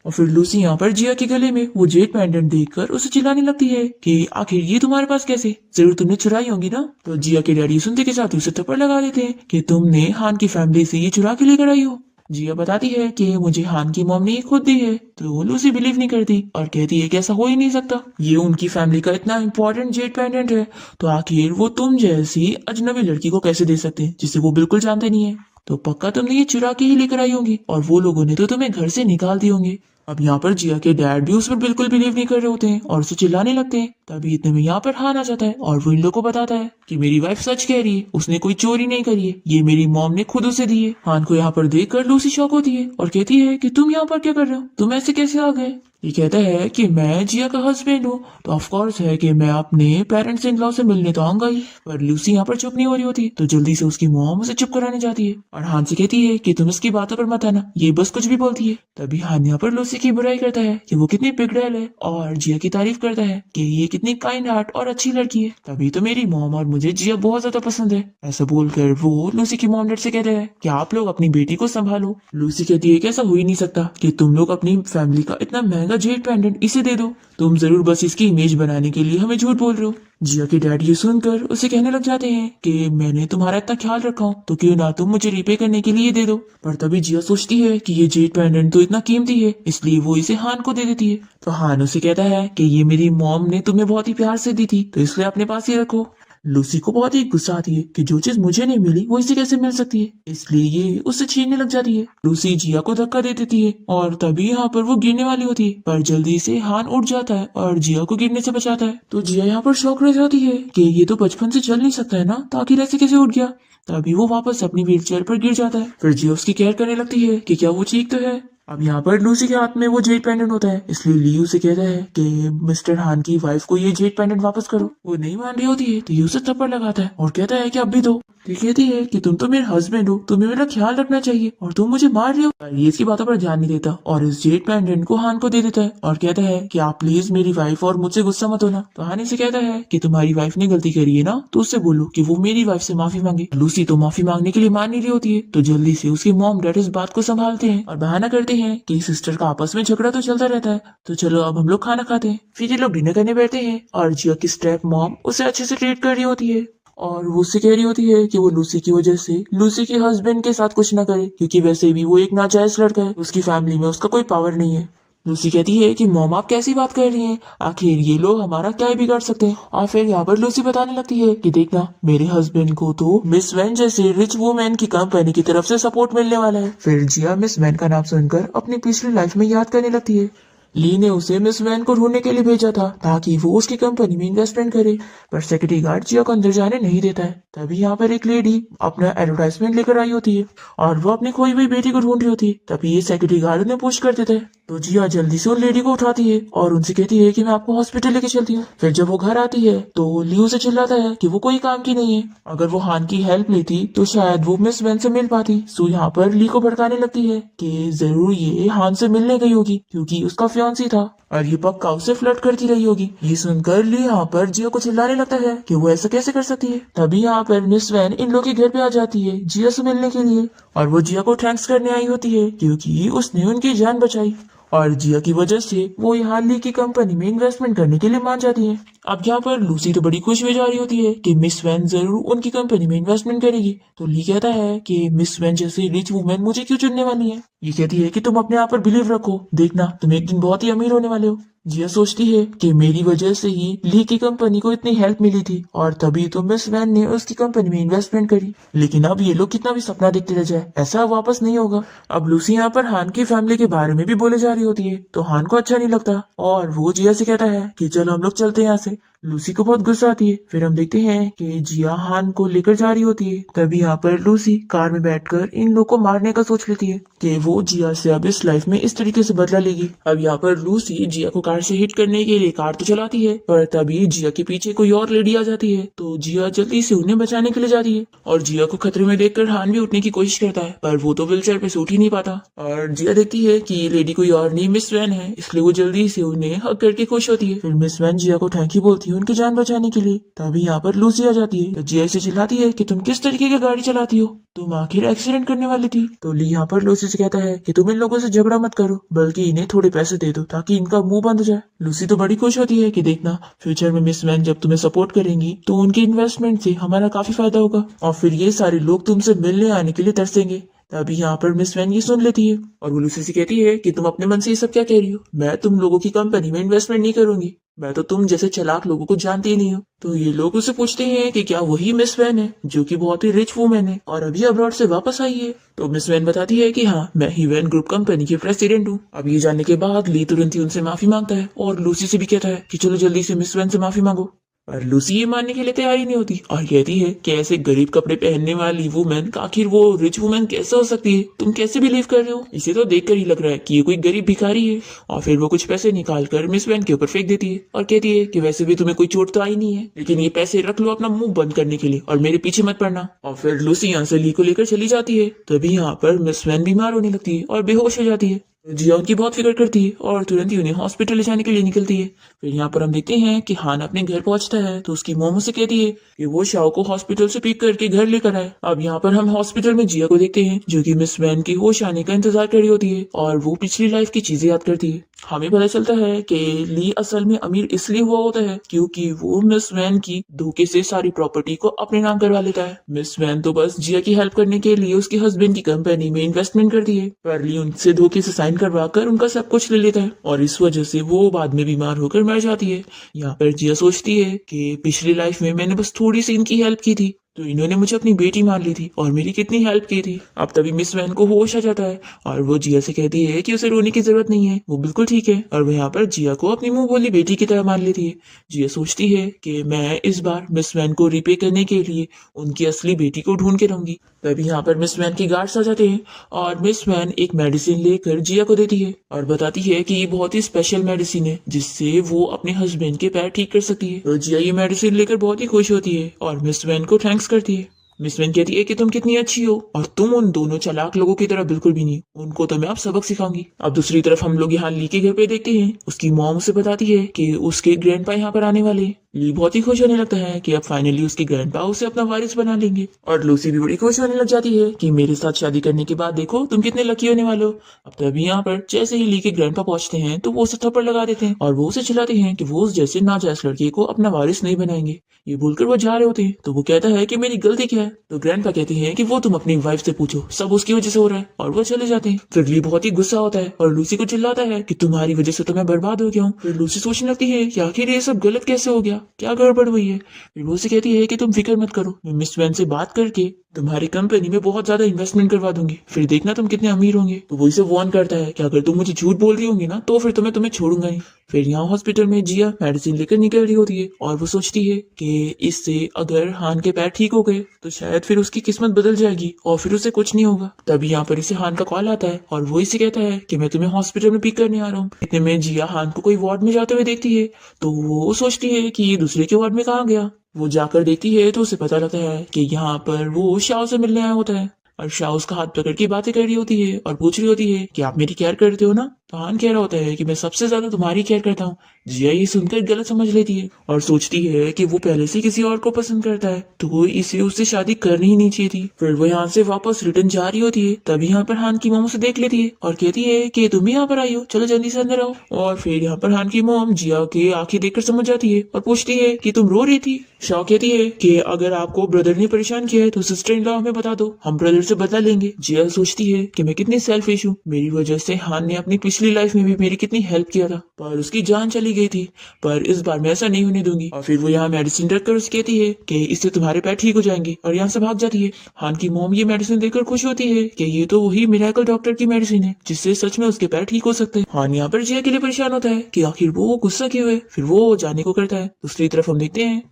और फिर लूसी यहाँ पर जिया के गले में वो जेड पेंडेंट देखकर उसे चिल्लाने लगती है कि आखिर ये तुम्हारे पास कैसे, जरूर तुमने चुराई होंगी ना। तो जिया के डैडी सुनते के साथ उसे थप्पड़ लगा देते हैं कि तुमने हान की फैमिली से ये चुरा के लेकर आई हो। जिया बताती है कि मुझे हान की मॉम ने ये खुद दी है। तो लूसी बिलीव नहीं करती और कहती है कि ऐसा हो ही नहीं सकता, ये उनकी फैमिली का इतना इंपॉर्टेंट जेड पेंडेंट है तो आखिर वो तुम जैसी अजनबी लड़की को कैसे दे सकते हैं जिसे वो बिल्कुल जानते नहीं है। तो पक्का तुमने ये चुरा के ही लेकर आई होंगी और वो लोगों ने तो तुम्हें घर से निकाल दिए होंगे। अब यहाँ पर जिया के डैड भी उस पर बिल्कुल बिलीव नहीं कर रहे होते हैं और उसे चिल्लाने लगते हैं। तभी इतने में यहाँ पर हान आ जाता है और वो इन लोगों को बताता है कि मेरी वाइफ सच कह रही है, उसने कोई चोरी नहीं करी है, ये मेरी मॉम ने खुद उसे दी है। हान को यहाँ पर देखकर लूसी शॉक होती है और कहती है कि तुम यहाँ पर क्या कर रहे हो, तुम ऐसे कैसे आ गए। ये कहता है कि मैं जिया का हस्बैंड हूँ तो ऑफ कोर्स है कि मैं अपने पेरेंट्स इन लॉ से मिलने तो आऊंगा ही। पर लूसी यहाँ पर चुप नहीं हो रही होती तो जल्दी से उसकी मॉम उसे चुप कराने जाती है और हान से कहती है कि तुम इसकी बातों पर मत आना, ये बस कुछ भी बोलती है। तभी हान यहाँ पर लूसी की बुराई करता है कि वो कितनी बिगड़ैल है और जिया की तारीफ करता है कि ये कितनी काइंड हार्ट और अच्छी लड़की है, तभी तो मेरी मॉम और मुझे जिया बहुत ज्यादा पसंद है। ऐसा बोलकर वो लूसी की मॉम डैड से कहते हैं कि आप लोग अपनी बेटी को संभालो। लूसी कहती है कि ऐसा हो ही नहीं सकता कि तुम लोग अपनी फैमिली का इतना महंगा जेड पेंडेंट इसे दे दो, तुम जरूर बस इसकी इमेज बनाने के लिए हमें झूठ बोल रहे हो। जिया के डैड ये सुनकर उसे कहने लग जाते हैं कि मैंने तुम्हारा इतना ख्याल रखा हूँ तो क्यों ना तुम मुझे रिपे करने के लिए दे दो। पर तभी जिया सोचती है कि ये जेड पेंडेंट तो इतना कीमती है, इसलिए वो इसे हान को दे देती है। तो हान उसे कहता है कि ये मेरी मॉम ने तुम्हें बहुत ही प्यार से दी थी तो इसलिए अपने पास ही रखो। लूसी को बहुत ही गुस्सा आती है कि जो चीज मुझे नहीं मिली वो इसे कैसे मिल सकती है, इसलिए ये उससे छीनने लग जाती है। लूसी जिया को धक्का दे देती है और तभी यहाँ पर वो गिरने वाली होती है, पर जल्दी से हान उठ जाता है और जिया को गिरने से बचाता है। तो जिया यहाँ पर शौक रह जाती है कि ये तो बचपन से चल नहीं सकता है ना, तो आखिर ऐसे कैसे उठ गया। तभी वो वापस अपनी व्हील चेयर पर गिर जाता है। फिर जिया उसकी केयर करने लगती है कि क्या वो ठीक तो है। अब यहाँ पर लूसी के हाथ में वो जेड पेंडेंट होता है, इसलिए लियू से कहता है कि मिस्टर हान की वाइफ को ये जेड पेंडेंट वापस करो। वो नहीं मान रही होती है तो ये उसे थप्पड़ लगाता है और कहता है कि अब भी दो। तो कहती है कि तुम तो मेरे हस्बैंड हो, तुम्हें मेरा ख्याल रखना चाहिए और तुम मुझे मार रहे हो। पर ये इसकी बातों पर ध्यान नहीं देता और इस जेड पेंडेंट को हान को दे देता है और कहता है कि आप प्लीज मेरी वाइफ और मुझसे गुस्सा मत होना। तो हान इसे कहता है कि तुम्हारी वाइफ ने गलती करी है ना तो उससे बोलो कि वो मेरी वाइफ से माफी मांगे। लूसी तो माफी मांगने के लिए मान नहीं रही होती है तो जल्दी से उसकी मॉम डैड इस बात को संभालते हैं और बहाना करते देखते हैं कि सिस्टर का आपस में झगड़ा तो चलता रहता है, तो चलो अब हम लोग खाना खाते हैं। फिर ये लोग डिनर करने बैठते हैं और जिया की स्टेप मॉम उसे अच्छे से ट्रीट कर रही होती है और वो उससे कह रही होती है कि वो लूसी की वजह से लूसी के हस्बैंड के साथ कुछ ना करे, क्योंकि वैसे भी वो एक नाजायज लड़का है, उसकी फैमिली में उसका कोई पावर नहीं है। लूसी कहती है कि मॉम आप कैसी बात कर रही हैं, आखिर ये लोग हमारा क्या ही बिगाड़ सकते हैं। और फिर यहाँ पर लूसी बताने लगती है कि देखना मेरे हस्बैंड को तो मिस वैन जैसे रिच वुमेन की कंपनी की तरफ से सपोर्ट मिलने वाला है। फिर जिया मिस वैन का नाम सुनकर अपनी पिछली लाइफ में याद करने लगती है। ली ने उसे मिस वैन को ढूंढने के लिए भेजा था ताकि वो उसकी कंपनी में इन्वेस्टमेंट करे, पर सिक्योरिटी गार्ड जिया को अंदर जाने नहीं देता है। तभी यहाँ पर एक लेडी अपना एडवर्टाइजमेंट लेकर आई होती है और वो अपनी खोई हुई बेटी को ढूंढ रही होती है। तभी ये सिक्योरिटी गार्ड उन्हें पुश कर देता है, तो जिया जल्दी से उन लेडी को उठाती है और उनसे कहती है कि मैं आपको हॉस्पिटल लेके चलती हूँ। फिर जब वो घर आती है तो ली उसे चिल्लाता है कि वो कोई काम की नहीं है, अगर वो हान की हेल्प लेती तो शायद वो मिस वैन से मिल पाती। सो यहाँ पर ली को भड़काने लगती है कि जरूर ये हान से मिलने गई होगी क्योंकि उसका फियांसी था और ये पक्का उसे फ्लर्ट करती रही होगी। ये सुनकर ली यहाँ पर जिया को चिल्लाने लगता है कि वो ऐसा कैसे कर सकती है। तभी यहाँ पर मिस वैन इन लोग के घर पे आ जाती है जिया से मिलने के लिए और वो जिया को थैंक्स करने आई होती है क्योंकि उसने उनकी जान बचाई और जिया की वजह से वो यहाँ ली की कंपनी में इन्वेस्टमेंट करने के लिए मान जाती है। अब यहाँ पर लूसी तो बड़ी खुश हो जा रही होती है कि मिस वैन जरूर उनकी कंपनी में इन्वेस्टमेंट करेगी, तो ली कहता है कि मिस वैन जैसी रिच वुमेन मुझे क्यों चुनने वाली है। ये कहती है कि तुम अपने आप पर बिलीव रखो, देखना तुम एक दिन बहुत ही अमीर होने वाले हो। जिया सोचती है कि मेरी वजह से ही ली की कंपनी को इतनी हेल्प मिली थी और तभी तो मिस वैन ने उसकी कंपनी में इन्वेस्टमेंट करी, लेकिन अब ये लोग कितना भी सपना देखते रह जाए ऐसा वापस नहीं होगा। अब लूसी यहाँ पर हान की फैमिली के बारे में भी बोले जा रही होती है, तो हान को अच्छा नहीं लगता और वो जिया से कहता है कि चलो हम लोग चलते हैं यहाँ से। लूसी को बहुत गुस्सा आती है। फिर हम देखते हैं कि जिया हान को लेकर जा रही होती है। तभी यहाँ पर लूसी कार में बैठकर इन लोग को मारने का सोच लेती है कि वो जिया से अब इस लाइफ में इस तरीके से बदला लेगी। अब यहाँ पर लूसी जिया को कार से हिट करने के लिए कार तो चलाती है, पर तभी जिया के पीछे कोई और लेडी आ जाती है, तो जिया जल्दी से उन्हें बचाने के लिए जाती है और जिया को खतरे में देखकर हान भी उठने की कोशिश करता है, पर वो तो व्हीलचेयर पे से उठ ही नहीं पाता। और जिया देखती है कि ये लेडी कोई और नहीं मिस वैन है, इसलिए वो जल्दी से उन्हें हग करके खुश होती है। फिर मिस वैन जिया को थैंक यू बोलती है उनकी जान बचाने के लिए। तभी यहाँ पर लूसी आ जाती है, तो जिया से चिल्लाती है कि तुम किस तरीके की गाड़ी चलाती हो, तुम आखिर एक्सीडेंट करने वाली थी। तो ली यहाँ पर लूसी से कहता है कि तुम इन लोगों से झगड़ा मत करो, बल्कि इन्हें थोड़े पैसे दे दो ताकि इनका मुंह बंद हो जाए। लूसी तो बड़ी खुश होती है कि देखना फ्यूचर में मिस वैन जब तुम्हें सपोर्ट करेंगी तो उनकी इन्वेस्टमेंट से हमारा काफी फायदा होगा और फिर ये सारे लोग तुमसे मिलने आने के लिए तरसेंगे। तभी यहाँ पर मिस वैन ये सुन लेती है और वो लूसी से कहती है कि तुम अपने मन से ये सब क्या कह रही हो, मैं तुम लोगों की कंपनी में इन्वेस्टमेंट नहीं करूंगी, मैं तो तुम जैसे चालाक लोगों को जानती ही नहीं हूँ। तो ये लोग उससे पूछते हैं कि क्या वही मिस वैन है जो कि बहुत ही रिच वुमेन है और अभी अब्रॉड से वापस आई है। तो मिस वैन बताती है कि हाँ मैं ही वैन ग्रुप कंपनी के प्रेसिडेंट हूँ। अब ये जानने के बाद ली तुरंत ही उनसे माफी मांगता है और लूसी से भी कहता है कि चलो जल्दी से मिस वैन से माफी मांगो। और लूसी ये मानने के लिए तैयार ही नहीं होती और कहती है कि ऐसे गरीब कपड़े पहनने वाली वुमेन आखिर वो रिच वुमेन कैसे हो सकती है, तुम कैसे बिलीव कर रहे हो, इसे तो देखकर ही लग रहा है कि ये कोई गरीब भिखारी है। और फिर वो कुछ पैसे निकाल कर मिस वैन के ऊपर फेंक देती है और कहती है कि वैसे भी तुम्हें कोई चोट तो आई नहीं है, लेकिन ये पैसे रख लो अपना मुंह बंद करने के लिए और मेरे पीछे मत पड़ना। और फिर लूसी यहाँ से ली को लेकर चली जाती है। तभी यहाँ पर मिस वैन बीमार होने लगती है और बेहोश हो जाती है। जिया उनकी बहुत फिक्र करती है और तुरंत ही उन्हें हॉस्पिटल ले जाने के लिए निकलती है। फिर यहाँ पर हम देखते हैं कि हान अपने घर पहुंचता है तो उसकी मोम से कहती है कि वो शाओ को हॉस्पिटल से पिक करके घर लेकर आए। अब यहाँ पर हम हॉस्पिटल में जिया को देखते हैं जो कि मिस वैन की होश आने का इंतजार कर रही होती है और वो पिछली लाइफ की चीजें याद करती है। हमें पता चलता है कि ली असल में अमीर इसलिए हुआ होता है क्योंकि वो मिस वैन की धोखे से सारी प्रॉपर्टी को अपने नाम करवा लेता है। मिस वैन तो बस जिया की हेल्प करने के लिए उसके हस्बैंड की कंपनी में इन्वेस्टमेंट करती है, पर ली उनसे धोखे से साइन करवा कर उनका सब कुछ ले लेता है और इस वजह से वो बाद में बीमार होकर मर जाती है। यहाँ पर जिया सोचती है कि पिछली लाइफ में मैंने बस थोड़ी सी इनकी हेल्प की थी तो इन्होंने मुझे अपनी बेटी मान ली थी और मेरी कितनी हेल्प की थी। अब तभी मिस वैन को होश आ जाता है और वो जिया से कहती है कि उसे रोने की जरूरत नहीं है, वो बिल्कुल ठीक है, और वो यहाँ पर जिया को अपनी मुंह बोली बेटी की तरह मान लेती है। जिया सोचती है कि मैं इस बार मिस वैन को रिपे करने के लिए उनकी असली बेटी को ढूंढ के रहूंगी। तभी यहाँ पर मिस वैन की गार्ड्स आ जाते हैं और मिस वैन एक मेडिसिन लेकर जिया को देती है और बताती है कि ये बहुत ही स्पेशल मेडिसिन है जिससे वो अपने हस्बैंड के पैर ठीक कर सकती है। तो जिया ये मेडिसिन लेकर बहुत ही खुश होती है और मिस वैन को थैंक्स करती है। मिस वैन कहती है कि तुम कितनी अच्छी हो और तुम उन दोनों चालाक लोगों की तरह बिल्कुल भी नहीं, उनको तो मैं अब सबक सिखाऊंगी। अब दूसरी तरफ हम लोग यहाँ ली के घर पे देखते हैं, उसकी मॉम उसे बताती है कि उसके ग्रैंडपा यहाँ पर आने वाले हैं। ली बहुत ही खुश होने लगता है कि अब फाइनली उसके ग्रैंडपा उसे अपना वारिस बना लेंगे। और लूसी भी बड़ी खुश होने लग जाती है कि मेरे साथ शादी करने के बाद देखो तुम कितने लकी होने वाले हो। अब तभी यहाँ पर जैसे ही ली के ग्रैंडपा पहुंचते हैं तो वो उसे थप्पड़ लगा देते हैं और वो उसे चिल्लाते हैं कि वो उस जैसे नाजायज लड़के को अपना वारिस नहीं बनाएंगे। ये बोलकर वो जा रहे होते हैं तो वो कहता है कि मेरी गलती क्या है। तो ग्रैंडपा कहते हैं कि वो तुम अपनी वाइफ से पूछो, सब उसकी वजह से हो रहा है। और वो चले जाते हैं। फिर ली बहुत ही गुस्सा होता है और लूसी को चिल्लाता है कि तुम्हारी वजह से तो मैं बर्बाद हो गया हूँ। फिर लूसी सोचने लगती है कि आखिर ये सब गलत कैसे हो गया, क्या गड़बड़ हुई है। फिर वो उसे कहती है कि तुम फिक्र मत करो, मैं मिस वैन से बात करके तुम्हारी कंपनी में बहुत ज्यादा इन्वेस्टमेंट करवा दूंगी, फिर देखना तुम कितने अमीर होंगे। तो वो इसे वार्न करता है कि अगर तुम मुझे झूठ बोल रही होंगी ना तो फिर तो मैं तुम्हें छोड़ूंगा नहीं। फिर यहाँ हॉस्पिटल में जिया मेडिसिन लेकर निकल रही होती है और वो सोचती है कि इससे अगर हान के पैर ठीक हो गए तो शायद फिर उसकी किस्मत बदल जाएगी और फिर उसे कुछ नहीं होगा। तभी यहाँ पर इसे हान का कॉल आता है और वो इसे कहता है कि मैं तुम्हें हॉस्पिटल में पिक करने आ रहा हूँ। इतने में जिया हान को कोई वार्ड में जाते हुए देखती है तो वो सोचती है कि ये दूसरे के वार्ड में कहाँ गया। वो जाकर देखती है तो उसे पता लगता है कि यहाँ पर वो शाओ से मिलने आया होता है और शाओ उसका हाथ पकड़ के बातें कर रही होती है और पूछ रही होती है कि आप मेरी केयर करते हो ना। तो हान कह रहा होता है कि मैं सबसे ज्यादा तुम्हारी केयर करता हूँ। जिया ये सुनकर गलत समझ लेती है और सोचती है कि वो पहले से किसी और को पसंद करता है तो वो इसे उससे शादी करनी ही नहीं चाहिए थी। फिर वो यहाँ से वापस रिटर्न जा रही होती है तभी यहाँ पर हान की मोम उसे देख लेती है और कहती है कि तुम भी यहाँ पर आई हो, चलो जल्दी से अंदर आओ। और फिर यहाँ पर हान की मोम जिया की आंखें देखकर समझ जाती है और पूछती है कि तुम रो रही थी। शाओ कहती है कि अगर आपको ब्रदर ने परेशान किया है तो सिस्टर इन लॉ हमें बता दो, हम ब्रदर से बदला लेंगे। जिया सोचती है कि मैं कितनी सेल्फिश हूँ, मेरी वजह से हान ने अपनी पिछली लाइफ में भी मेरी कितनी हेल्प किया था पर उसकी जान चली गई थी, पर इस बार मैं ऐसा नहीं होने दूंगी। और फिर वो यहाँ मेडिसिन रखकर उसे कहती है कि इससे तुम्हारे पैर ठीक हो जाएंगे और यहाँ से भाग जाती है। हान की मोम ये मेडिसिन देखकर खुश होती है कि ये तो वही मिरेकल डॉक्टर की मेडिसिन है जिससे सच में उसके पैर ठीक हो सकते हैं। हान यहाँ पर जिया के लिए परेशान होता है कि आखिर वो गुस्सा क्यों है, फिर वो जाने को करता है। दूसरी तरफ हम देखते हैं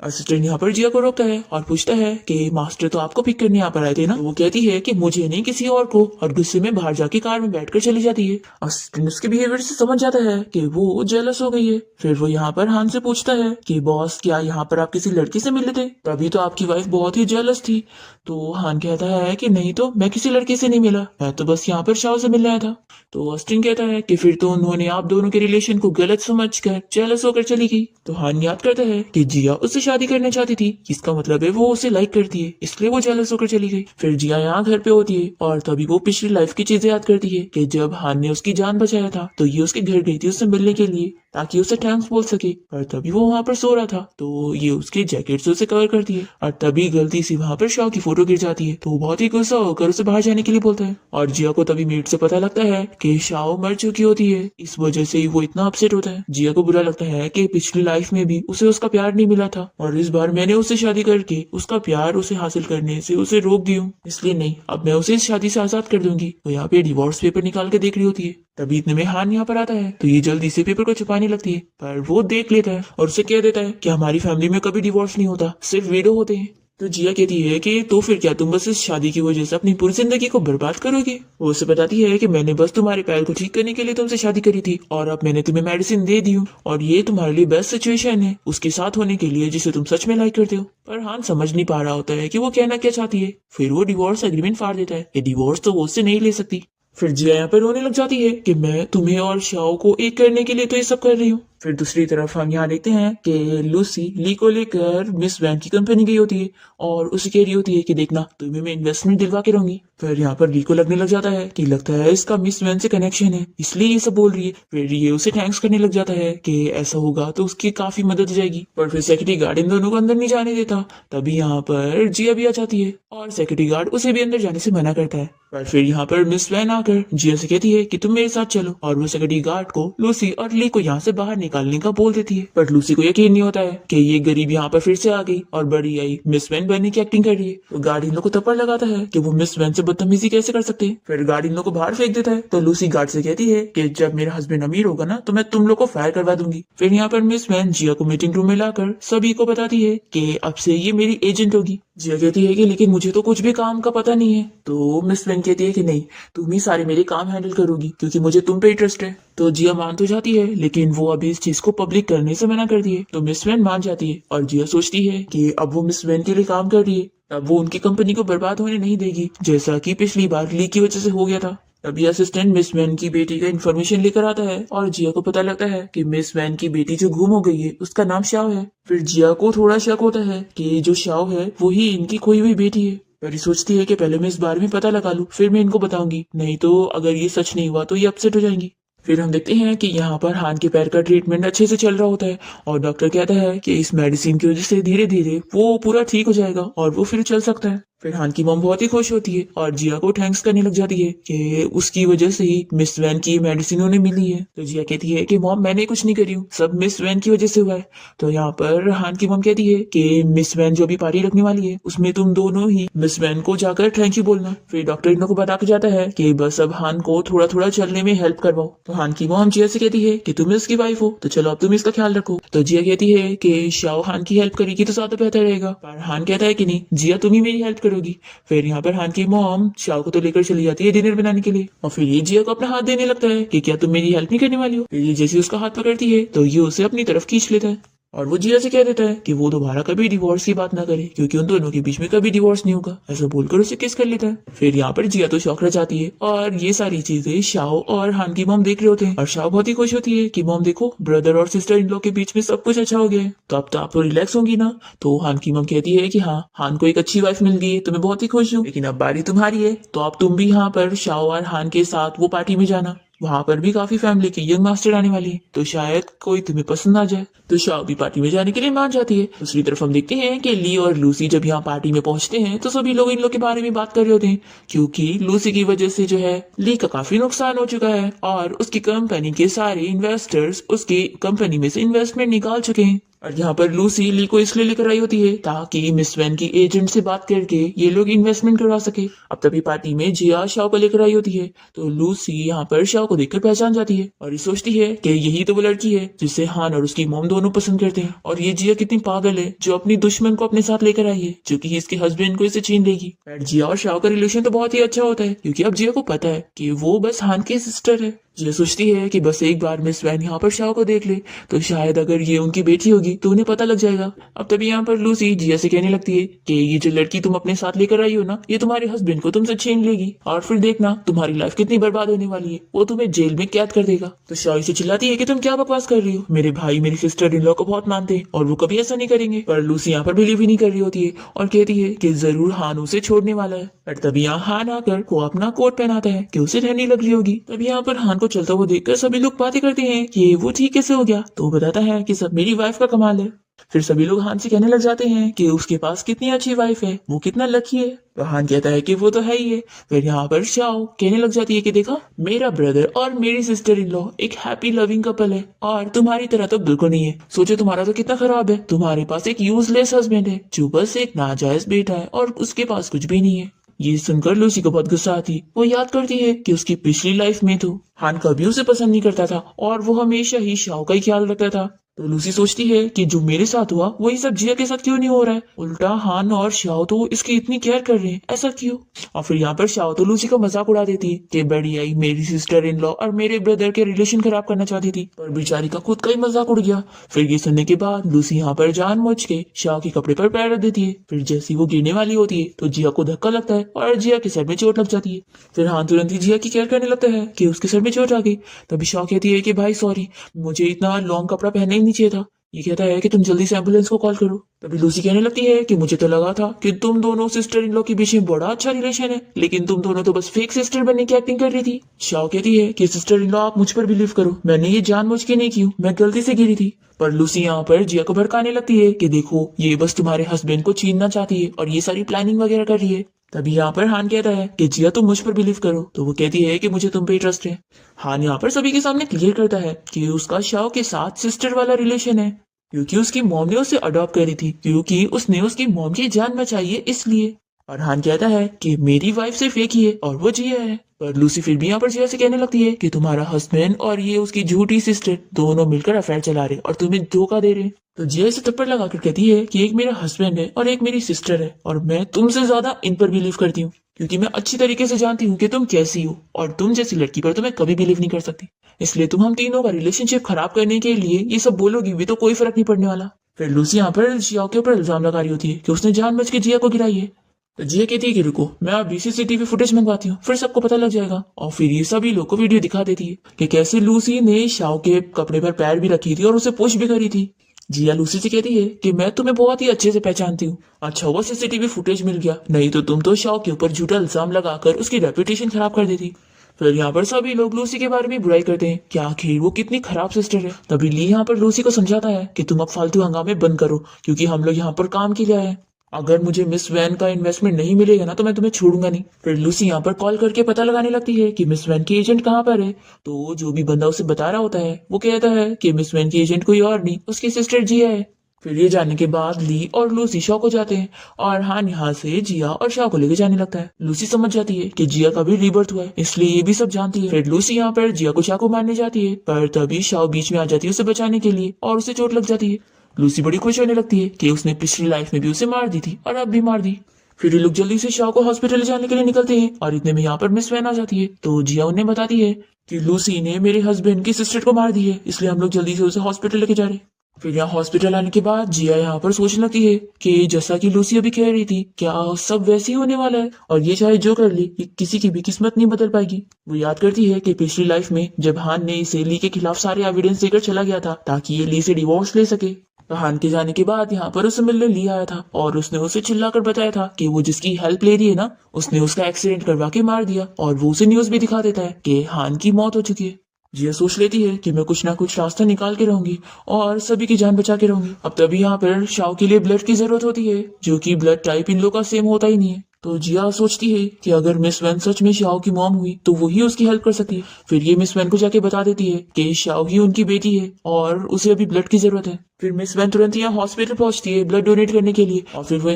असिस्टेंट यहाँ पर जिया को रोकता है और पूछता है कि मास्टर तो आपको पिक करने यहाँ पर आए थे ना। तो वो कहती है कि मुझे नहीं किसी और को, और गुस्से में बाहर जाके कार में बैठकर चली जाती है। असिस्टेंट उसके बिहेवियर से समझ जाता है कि वो जेलस हो गई है। फिर वो यहाँ पर हान से पूछता है कि बॉस क्या यहाँ पर आप किसी लड़की से मिले थे, तभी तो आपकी वाइफ बहुत ही जेलस थी। तो हान कहता है कि नहीं तो मैं किसी लड़की से नहीं मिला, मैं तो बस यहाँ पर शाओ से मिलने आया था। तो ऑस्टिन कहता है कि फिर तो उन्होंने आप दोनों के रिलेशन को गलत समझकर जेलस होकर चली गई। तो हान याद करता है कि जिया उससे शादी करना चाहती थी, इसका मतलब है वो उसे लाइक करती है, इसलिए वो जेलस होकर चली गई। फिर जिया यहाँ घर पे होती है और तभी वो पिछली लाइफ की चीजें याद करती है कि जब हान ने उसकी जान बचाया था तो ये उसके घर गई थी उससे मिलने के लिए ताकि उसे थैंक्स बोल सके, पर तभी वो वहाँ पर सो रहा था तो ये उसके जैकेट से उसे कवर करती है और तभी गलती से वहाँ पर शाओ की फोटो गिर जाती है। तो वो बहुत ही गुस्सा होकर उसे बाहर जाने के लिए बोलता है और जिया को तभी मीट से पता लगता है कि शाओ मर चुकी होती है। इस वजह से ही वो इतना अपसेट होता है। जिया को बुरा लगता है कि पिछली लाइफ में भी उसे उसका प्यार नहीं मिला था और इस बार मैंने उससे शादी करके उसका प्यार उसे हासिल करने से उसे रोक दी हूँ, इसलिए नहीं, अब मैं उसे इस शादी से आजाद कर दूंगी। तो यहाँ पे डिवोर्स पेपर निकाल के देख रही होती है। तभी इतने में हान यहाँ पर आता है तो ये जल्दी से पेपर को छुपाने लगती है, पर वो देख लेता है और उसे कह देता है कि हमारी फैमिली में कभी डिवोर्स नहीं होता, सिर्फ विडो होते हैं। तो जिया कहती है कि तो फिर क्या तुम बस इस शादी की वजह से अपनी पूरी जिंदगी को बर्बाद करोगे। वो उसे बताती है कि मैंने बस तुम्हारे पैर को ठीक करने के लिए तुमसे शादी करी थी और अब मैंने तुम्हें मेडिसिन दे दी हूँ और ये तुम्हारे लिए बेस्ट सिचुएशन है उसके साथ होने के लिए जिसे तुम सच में लाइक करते हो। पर हान समझ नहीं पा रहा होता है कि वो कहना क्या चाहती है। फिर वो डिवोर्स एग्रीमेंट फाड़ देता है, ये डिवोर्स तो वो उससे नहीं ले सकती। फिर जिया यहाँ पर रोने लग जाती है कि मैं तुम्हें और शाओ को एक करने के लिए तो ये सब कर रही हूँ। फिर दूसरी तरफ हम यहाँ देखते हैं कि लूसी ली को लेकर मिस वैन की कंपनी गई होती है और उसे कह रही होती है कि देखना तुम्हें मैं इन्वेस्टमेंट दिलवा के रहूंगी। फिर यहाँ पर ली को लगने लग जाता है कि लगता है इसका मिस वैन से कनेक्शन है इसलिए ये सब बोल रही है। फिर ये उसे थैंक्स करने लग जाता है कि ऐसा होगा तो उसकी काफी मदद हो जाएगी। पर फिर सेक्रेटरी गार्ड इन दोनों को अंदर नहीं जाने देता। तभी यहाँ पर जिया भी आ जाती है और सेक्रेटरी गार्ड उसे भी अंदर जाने से मना करता है। पर फिर यहाँ पर मिस वैन आकर जिया से कहती है कि तुम मेरे साथ चलो और वो सेक्रेटरी गार्ड को लूसी और ली को यहाँ से बाहर निकालने का बोल देती है। पर लूसी को यकीन नहीं होता है कि ये गरीब यहाँ पर फिर से आ गई और बड़ी आई मिस वैन बनने की एक्टिंग कर रही है। तो गार्ड इन लोग को थप्पड़ लगाता है कि वो मिस वैन से बदतमीजी कैसे कर सकते हैं। फिर गार्ड इन लोग को बाहर फेंक देता है। तो लूसी गार्ड से कहती है कि जब मेरा हस्बैंड अमीर होगा ना तो मैं तुम लोग को फायर करवा दूंगी। फिर यहाँ पर मिस वैन जिया को मीटिंग रूम में लाकर सभी को बताती है कि अब से ये मेरी एजेंट होगी। जिया कहती है कि लेकिन मुझे तो कुछ भी काम का पता नहीं है। तो मिस वैन कहती है कि नहीं, तुम ही सारे मेरे काम हैंडल करोगी क्योंकि मुझे तुम पे इंटरेस्ट है। तो जिया मान तो जाती है लेकिन वो अभी इस चीज को पब्लिक करने से मना कर दिए। तो मिस वैन मान जाती है और जिया सोचती है कि अब वो मिस वैन के लिए काम कर रही है, अब वो उनकी कंपनी को बर्बाद होने नहीं देगी जैसा कि पिछली बार ली की वजह से हो गया था। तभी असिस्टेंट मिस वैन की बेटी का इन्फॉर्मेशन लेकर आता है और जिया को पता लगता है कि मिस वैन की बेटी जो गुम हो गई है उसका नाम शाओ है। फिर जिया को थोड़ा शक होता है कि जो शाओ है वो ही इनकी खोई हुई बेटी है। पर ये सोचती है कि पहले मैं इस बारे में पता लगा लूं, फिर मैं इनको बताऊंगी, नहीं तो अगर ये सच नहीं हुआ तो ये अपसेट हो जाएंगी। फिर हम देखते हैं कि यहाँ पर हान के पैर का ट्रीटमेंट अच्छे से चल रहा होता है और डॉक्टर कहता है कि इस मेडिसिन की वजह से धीरे धीरे वो पूरा ठीक हो जाएगा और वो फिर चल सकता है। फिर हान की मॉम बहुत ही खुश होती है और जिया को थैंक्स करने लग जाती है कि उसकी वजह से ही मिस वैन की मेडिसिन उन्हें मिली है। तो जिया कहती है कि मॉम मैंने कुछ नहीं करी हूँ, सब मिस वैन की वजह से हुआ है। तो यहाँ पर हान की मॉम कहती है कि मिस वैन जो भी पार्टी रखने वाली है उसमें तुम दोनों ही मिस वैन को जाकर थैंक यू बोलना। फिर डॉक्टर इन लोगों को बता के जाता है कि बस अब हान को थोड़ा थोड़ा चलने में हेल्प करवाओ। तो हान की मॉम जिया से कहती है कि तुम इसकी वाइफ हो तो चलो अब तुम इसका ख्याल रखो। तो जिया कहती है कि शाओ हान की हेल्प करेगी तो ज्यादा बेहतर रहेगा, पर हान कहता है कि नहीं जिया तुम ही मेरी हेल्प करोगी। फिर यहाँ पर हान की मॉम शाओ को तो लेकर चली जाती है डिनर बनाने के लिए और फिर ये जिया को अपना हाथ देने लगता है कि क्या तुम मेरी हेल्प नहीं करने वाली हो। फिर ये जैसे उसका हाथ पकड़ती है तो ये उसे अपनी तरफ खींच लेता है और वो जिया से कह देता है कि वो दोबारा कभी डिवोर्स की बात ना करे क्योंकि उन दोनों के बीच में कभी डिवोर्स नहीं होगा, ऐसा बोलकर उसे किस कर लेता है। फिर यहाँ पर जिया तो शौक रह जाती है और ये सारी चीजें शाओ और हान की मॉम देख रहे होते हैं और शाओ बहुत ही खुश होती है कि मॉम देखो ब्रदर और सिस्टर इन लोग के बीच में सब कुछ अच्छा हो गया है, तो अब तो आप तो रिलैक्स होंगी ना। तो हान की मॉम कहती है कि हाँ हान को एक अच्छी वाइफ मिल गई है तो मैं बहुत ही खुश हूँ, लेकिन अब बारी तुम्हारी है, तो अब तुम भी यहाँ पर शाओ और हान के साथ वो पार्टी में जाना, वहां पर भी काफी फैमिली की यंग मास्टर आने वाली है तो शायद कोई तुम्हें पसंद आ जाए। तो शाओ भी पार्टी में जाने के लिए मान जाती है। दूसरी तरफ हम देखते हैं कि ली और लूसी जब यहाँ पार्टी में पहुंचते हैं तो सभी लोग इन लोग के बारे में बात कर रहे होते हैं क्योंकि लूसी की वजह से जो है ली का काफी नुकसान हो चुका है और उसकी कंपनी के सारे इन्वेस्टर्स उसकी कंपनी में से इन्वेस्टमेंट निकाल चुके हैं। और यहाँ पर लूसी ली को इसलिए लेकर आई होती है ताकि मिस वैन की एजेंट से बात करके ये लोग इन्वेस्टमेंट करवा सके। अब तभी पार्टी में जिया शाओ को लेकर आई होती है तो लूसी यहाँ पर शाओ को देखकर पहचान जाती है और ये सोचती है कि यही तो वो लड़की है जिसे हान और उसकी मॉम दोनों पसंद करते हैं और ये जिया कितनी पागल है जो अपनी दुश्मन को अपने साथ लेकर आई है जो कि इसके हस्बैंड को इसे छीन लेगी। और जिया और शाओ का रिलेशन तो बहुत ही अच्छा होता है क्योंकि अब जिया को पता है कि वो बस हान की सिस्टर है। जिया सोचती है कि बस एक बार मिस वैन यहाँ पर शाओ को देख ले तो शायद अगर ये उनकी बेटी होगी तो उन्हें पता लग जाएगा। अब तभी यहाँ पर लूसी जिया से कहने लगती है कि ये जो लड़की तुम अपने साथ लेकर आई हो ना ये तुम्हारे हस्बैंड को तुमसे छीन लेगी और फिर देखना तुम्हारी लाइफ कितनी बर्बाद होने वाली है, वो तुम्हें जेल में कैद कर देगा। तो शाओ से चिल्लाती है कि तुम क्या बकवास कर रही हो, मेरे भाई मेरी सिस्टर इन लॉ को बहुत मानते हैं और वो कभी ऐसा नहीं करेंगे। पर लूसी यहाँ पर बिलीव ही नहीं कर रही होती है और कहती है कि जरूर हान उसे छोड़ने वाला है। पर तभी यहाँ हान आकर वो अपना कोट पहनाता है कि उसे रहने लग रही होगी। तभी यहाँ पर हान को चलता हुआ देखकर सभी लोग बातें करते हैं कि वो ठीक कैसे हो गया, तो बताता है कि सब मेरी वाइफ का कमाल है। फिर सभी लोग हान से कहने लग जाते हैं कि उसके पास कितनी अच्छी वाइफ है, वो कितना लकी है। तो हान कहता है कि वो तो है ही है। फिर यहाँ पर शाओ कहने लग जाती है कि देखा मेरा ब्रदर और मेरी सिस्टर इन लॉ एक हैप्पी लविंग कपल है और तुम्हारी तरह तो बिल्कुल नहीं है। सोचो तुम्हारा तो कितना खराब है, तुम्हारे पास एक यूजलेस हस्बैंड है जो बस एक नाजायज बेटा है और उसके पास कुछ भी नहीं है। ये सुनकर लूसी को बहुत गुस्सा आती, वो याद करती है कि उसकी पिछली लाइफ में तो हान कभी उसे पसंद नहीं करता था और वो हमेशा ही शाओ का ही ख्याल रखता था। तो लूसी सोचती है कि जो मेरे साथ हुआ वही सब जिया के साथ क्यों नहीं हो रहा है, उल्टा हान और शाओ तो इसकी इतनी केयर कर रहे हैं, ऐसा क्यों। और फिर यहाँ पर शाओ तो लूसी का मजाक उड़ा देती है कि बड़ी आई मेरी सिस्टर इन लॉ और मेरे ब्रदर के रिलेशन खराब करना चाहती थी, पर बेचारी का खुद का ही मजाक उड़ गया। फिर ये सुनने के बाद लूसी यहाँ पर जानबूझ के शाओ के कपड़े पर पैर रख देती है। फिर जैसी वो गिरने वाली होती है तो जिया को धक्का लगता है और जिया के सर में चोट लग जाती है। फिर हान तुरंत ही जिया की केयर करने लगता है कि उसके सर में चोट आ गई। तभी शाओ कहती है कि भाई सॉरी, मुझे इतना लॉन्ग कपड़ा पहनना ही नहीं चाहिए था। ये कहता है कि तुम जल्दी से एम्बुलेंस को कॉल करो। तभी लूसी कहने लगती है कि मुझे तो लगा था कि तुम दोनों सिस्टर इन लॉ के बीच में बड़ा अच्छा रिलेशन है, लेकिन तुम दोनों तो बस फेक सिस्टर बनने की एक्टिंग कर रही थी। शाओ कहती है कि सिस्टर इन लॉ आप मुझ पर बिलीव करो, मैंने ये जानबूझ के नहीं की, मैं गलती से गिरी थी। पर लूसी यहाँ पर जिया को भड़काने लगती है कि देखो ये बस तुम्हारे हस्बैंड को छीनना चाहती है और ये सारी प्लानिंग वगैरह कर रही है। तभी यहाँ पर हान कहता है कि जिया तुम मुझ पर बिलीव करो, तो वो कहती है कि मुझे तुम पे ट्रस्ट है। हान यहाँ पर सभी के सामने क्लियर करता है कि उसका शाओ के साथ सिस्टर वाला रिलेशन है क्योंकि उसकी मॉम ने उसे अडॉप्ट करी थी, क्योंकि उसने उसकी मॉम की जान बचाई है इसलिए। और हान कहता है कि मेरी वाइफ सिर्फ एक ही है और वो जिया है। पर लूसी फिर भी यहाँ पर जिया से कहने लगती है कि तुम्हारा हस्बैंड और ये उसकी झूठी सिस्टर दोनों मिलकर अफेयर चला रहे और तुम्हें धोखा दे रहे। तो जिया इसे थप्पड़ लगाकर कहती है कि एक मेरा हस्बैंड है और एक मेरी सिस्टर है और मैं तुमसे ज्यादा इन पर बिलीव करती हूँ क्योंकि मैं अच्छी तरीके से जानती हूँ कि तुम कैसी हो और तुम जैसी लड़की पर तो मैं कभी बिलीव नहीं कर सकती, इसलिए तुम हम तीनों का रिलेशनशिप खराब करने के लिए ये सब बोलोगी भी तो कोई फर्क नहीं पड़ने वाला। फिर लूसी यहाँ पर जिया के ऊपर इल्जाम लगा रही होती है कि उसने जानबूझ के जिया को गिराई है तो जिया कहती है कि रुको, मैं अभी सीसीटीवी फुटेज मंगवाती हूँ, फिर सबको पता लग जाएगा। और फिर ये सभी लोग को वीडियो दिखा देती है कि कैसे लूसी ने शाओ के कपड़े पर पैर भी रखी थी और उसे पुश भी करी थी। जिया लूसी से कहती है कि मैं तुम्हें बहुत ही अच्छे से पहचानती हूँ, अच्छा हुआ सीसीटीवी फुटेज मिल गया, नहीं तो तुम तो शाओ के ऊपर झूठा इल्जाम लगाकर उसकी रेपुटेशन खराब कर देती। फिर यहाँ पर सभी लोग लूसी के बारे में बुराई करते हैं कि आखिर वो कितनी खराब सिस्टर है। तभी ली यहाँ पर लूसी को समझाता है कि तुम अब फालतू हंगामे बंद करो, क्योंकि हम लोग यहाँ पर काम के लिए आए हैं। अगर मुझे मिस वैन का इन्वेस्टमेंट नहीं मिलेगा ना तो मैं तुम्हें छोड़ूंगा नहीं। फिर लूसी यहाँ पर कॉल करके पता लगाने लगती है कि मिस वैन की एजेंट कहाँ पर है। तो जो भी बंदा उसे बता रहा होता है वो कहता है कि मिस वैन की एजेंट कोई और नहीं, उसकी सिस्टर जिया है। फिर ये जानने के बाद ली और लूसी शॉ को जाते हैं और हान यहाँ से जिया और शॉ को लेके जाने लगता है। लूसी समझ जाती है कि जिया का भी रीबर्थ हुआ है, इसलिए ये भी सब जानती है। फिर लूसी यहाँ पर जिया को चाकू मारने जाती है, पर तभी शॉ बीच में आ जाती है उसे बचाने के लिए और उसे चोट लग जाती है। लूसी बड़ी खुश होने लगती है कि उसने पिछली लाइफ में भी उसे मार दी थी और अब भी मार दी। फिर ये लोग जल्दी से शॉ को हॉस्पिटल ले जाने के लिए निकलते हैं और इतने में यहाँ पर मिस वैन आ जाती है। तो जिया उन्हें बताती है कि लूसी ने मेरे हस्बैंड की सिस्टर को मार दी है, इसलिए हम लोग जल्दी से उसे हॉस्पिटल लेके जा रहे हैं। फिर यहाँ हॉस्पिटल आने के बाद जिया यहाँ पर सोचने लगती है कि जैसा कि लूसी अभी कह रही थी, क्या सब वैसे ही होने वाला है और ये चाहे जो कर ले, ये किसी की भी किस्मत नहीं बदल पाएगी। वो याद करती है कि पिछली लाइफ में जब हान ने इसे ली के खिलाफ सारे एविडेंस देकर चला गया था ताकि ये ली से डिवोर्स ले सके। तो हान के जाने के बाद यहाँ पर उसे मिलने ली आया था और उसने उसे चिल्लाकर बताया था कि वो जिसकी हेल्प ले रही है ना, उसने उसका एक्सीडेंट करवा के मार दिया। और वो उसे न्यूज भी दिखा देता है कि हान की मौत हो चुकी है। जिया सोच लेती है कि मैं कुछ ना कुछ रास्ता निकाल के रहूंगी और सभी की जान बचा के रहूंगी। अब तभी यहाँ पर शाओ के लिए ब्लड की जरूरत होती है, जो कि ब्लड टाइप इन लोगों का सेम होता ही नहीं है। तो जिया सोचती है कि अगर मिस वैन सच में शाओ की मॉम हुई तो वो ही उसकी हेल्प कर सकती है। फिर ये मिस वैन को जाके बता देती है कि शाओ ही उनकी बेटी है और उसे अभी ब्लड की जरूरत है। फिर मिस वैन तुरंत यहाँ हॉस्पिटल पहुंचती है ब्लड डोनेट करने के लिए और फिर वो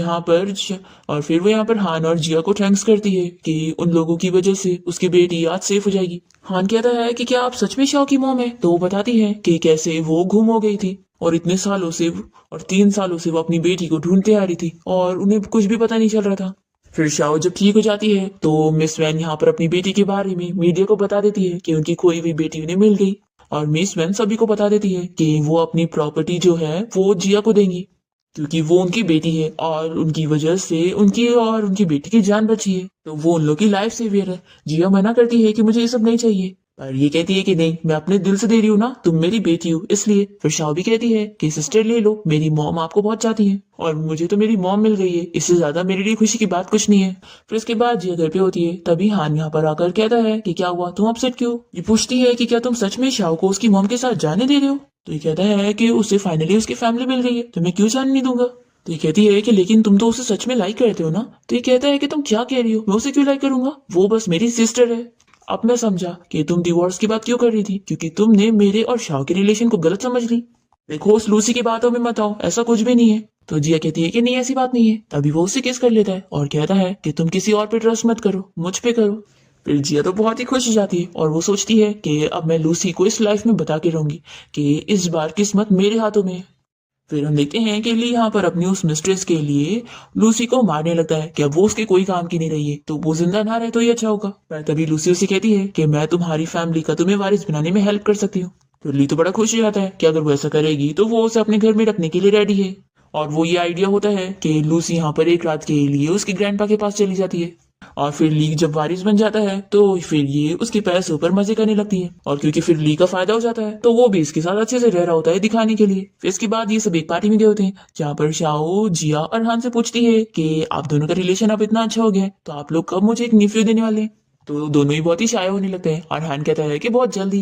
यहाँ पर हान और जिया को थैंक्स करती है कि उन लोगों की वजह से उसकी बेटी आज सेफ हो जाएगी। हान कहता है कि क्या आप सच में शाओ की मॉम है, तो वो बताती है कि कैसे वो गुम हो गई थी और इतने सालों से और 3 सालों से वो अपनी बेटी को ढूंढते आ रही थी और उन्हें कुछ भी पता नहीं चल रहा था। फिर शाओ जब ठीक हो जाती है तो मिस वैन यहाँ पर अपनी बेटी के बारे में मीडिया को बता देती है कि उनकी खोई हुई बेटी उन्हें मिल गई। और मिस वैन सभी को बता देती है कि वो अपनी प्रॉपर्टी जो है वो जिया को देंगी, क्योंकि वो उनकी बेटी है और उनकी वजह से उनकी और उनकी बेटी की जान बची है, तो वो उन लोग की लाइफ सेवियर है। जिया मना करती है कि मुझे ये सब नहीं चाहिए, पर ये कहती है कि नहीं, मैं अपने दिल से दे रही हूँ ना, तुम मेरी बेटी हो इसलिए। फिर शाओ भी कहती है कि सिस्टर ले लो, मेरी मॉम आपको बहुत चाहती है और मुझे तो मेरी मॉम मिल गई है, इससे ज्यादा मेरे लिए खुशी की बात कुछ नहीं है। फिर इसके बाद जिया घर पे होती है, तभी हान यहाँ पर आकर कहता है कि क्या हुआ, तुम अपसेट क्यों। ये पूछती है कि क्या तुम सच में शाओ को उसकी मॉम के साथ जाने दे रहे हो। तो ये कहता है कि उसे फाइनली उसकी फैमिली मिल गई है, तो मैं क्यों जाने नहीं दूंगा। तो ये कहती है कि लेकिन तुम तो उसे सच में लाइक करते हो ना। तो ये कहता है कि तुम क्या कह रही हो, मैं उसे क्यों लाइक करूंगा, वो बस मेरी सिस्टर है। अब मैं समझा कि तुम डिवोर्स की बात क्यों कर रही थी, क्योंकि तुमने मेरे और शाओ के रिलेशन को गलत समझ ली। देखो उस लूसी की बातों में मत आओ, ऐसा कुछ भी नहीं है। तो जिया कहती है कि नहीं ऐसी बात नहीं है। तभी वो उसे किस कर लेता है और कहता है कि तुम किसी और पे ट्रस्ट मत करो, मुझ पे करो। फिर जिया तो बहुत ही खुश हो जाती है और वो सोचती है कि अब मैं लूसी को इस लाइफ में बता के रहूंगी कि इस बार किस्मत मेरे हाथों में है। फिर हम देखते हैं कि ली यहाँ पर अपनी उस मिस्ट्रेस के लिए लूसी को मारने लगता है कि अब वो उसके कोई काम की नहीं रही है, तो वो जिंदा ना रहे तो ये अच्छा होगा। पर तभी लूसी उसे कहती है कि मैं तुम्हारी फैमिली का तुम्हें वारिस बनाने में हेल्प कर सकती हूँ। तो ली तो बड़ा खुश हो जाता है कि अगर वो ऐसा करेगी तो वो उसे अपने घर में रखने के लिए रेडी है। और वो ये आइडिया होता है कि लूसी यहाँ पर एक रात के लिए उसके ग्रैंडपा के पास चली जाती है और फिर ली जब वारिस बन जाता है तो फिर ये उसके पैसों पर मजे करने लगती है। और क्योंकि फिर ली का फायदा हो जाता है तो वो भी इसके साथ अच्छे से रह रहा होता है दिखाने के लिए। फिर इसके बाद ये सब एक पार्टी में गए होते हैं जहाँ पर शाओ जिया और हान से पूछती है कि आप दोनों का रिलेशन अब इतना अच्छा हो गया है तो आप लोग कब मुझे एक निफ्यू देने वाले हैं। तो दोनों ही बहुत ही शाय होने लगते हैं और हान कहता है कि बहुत जल्दी।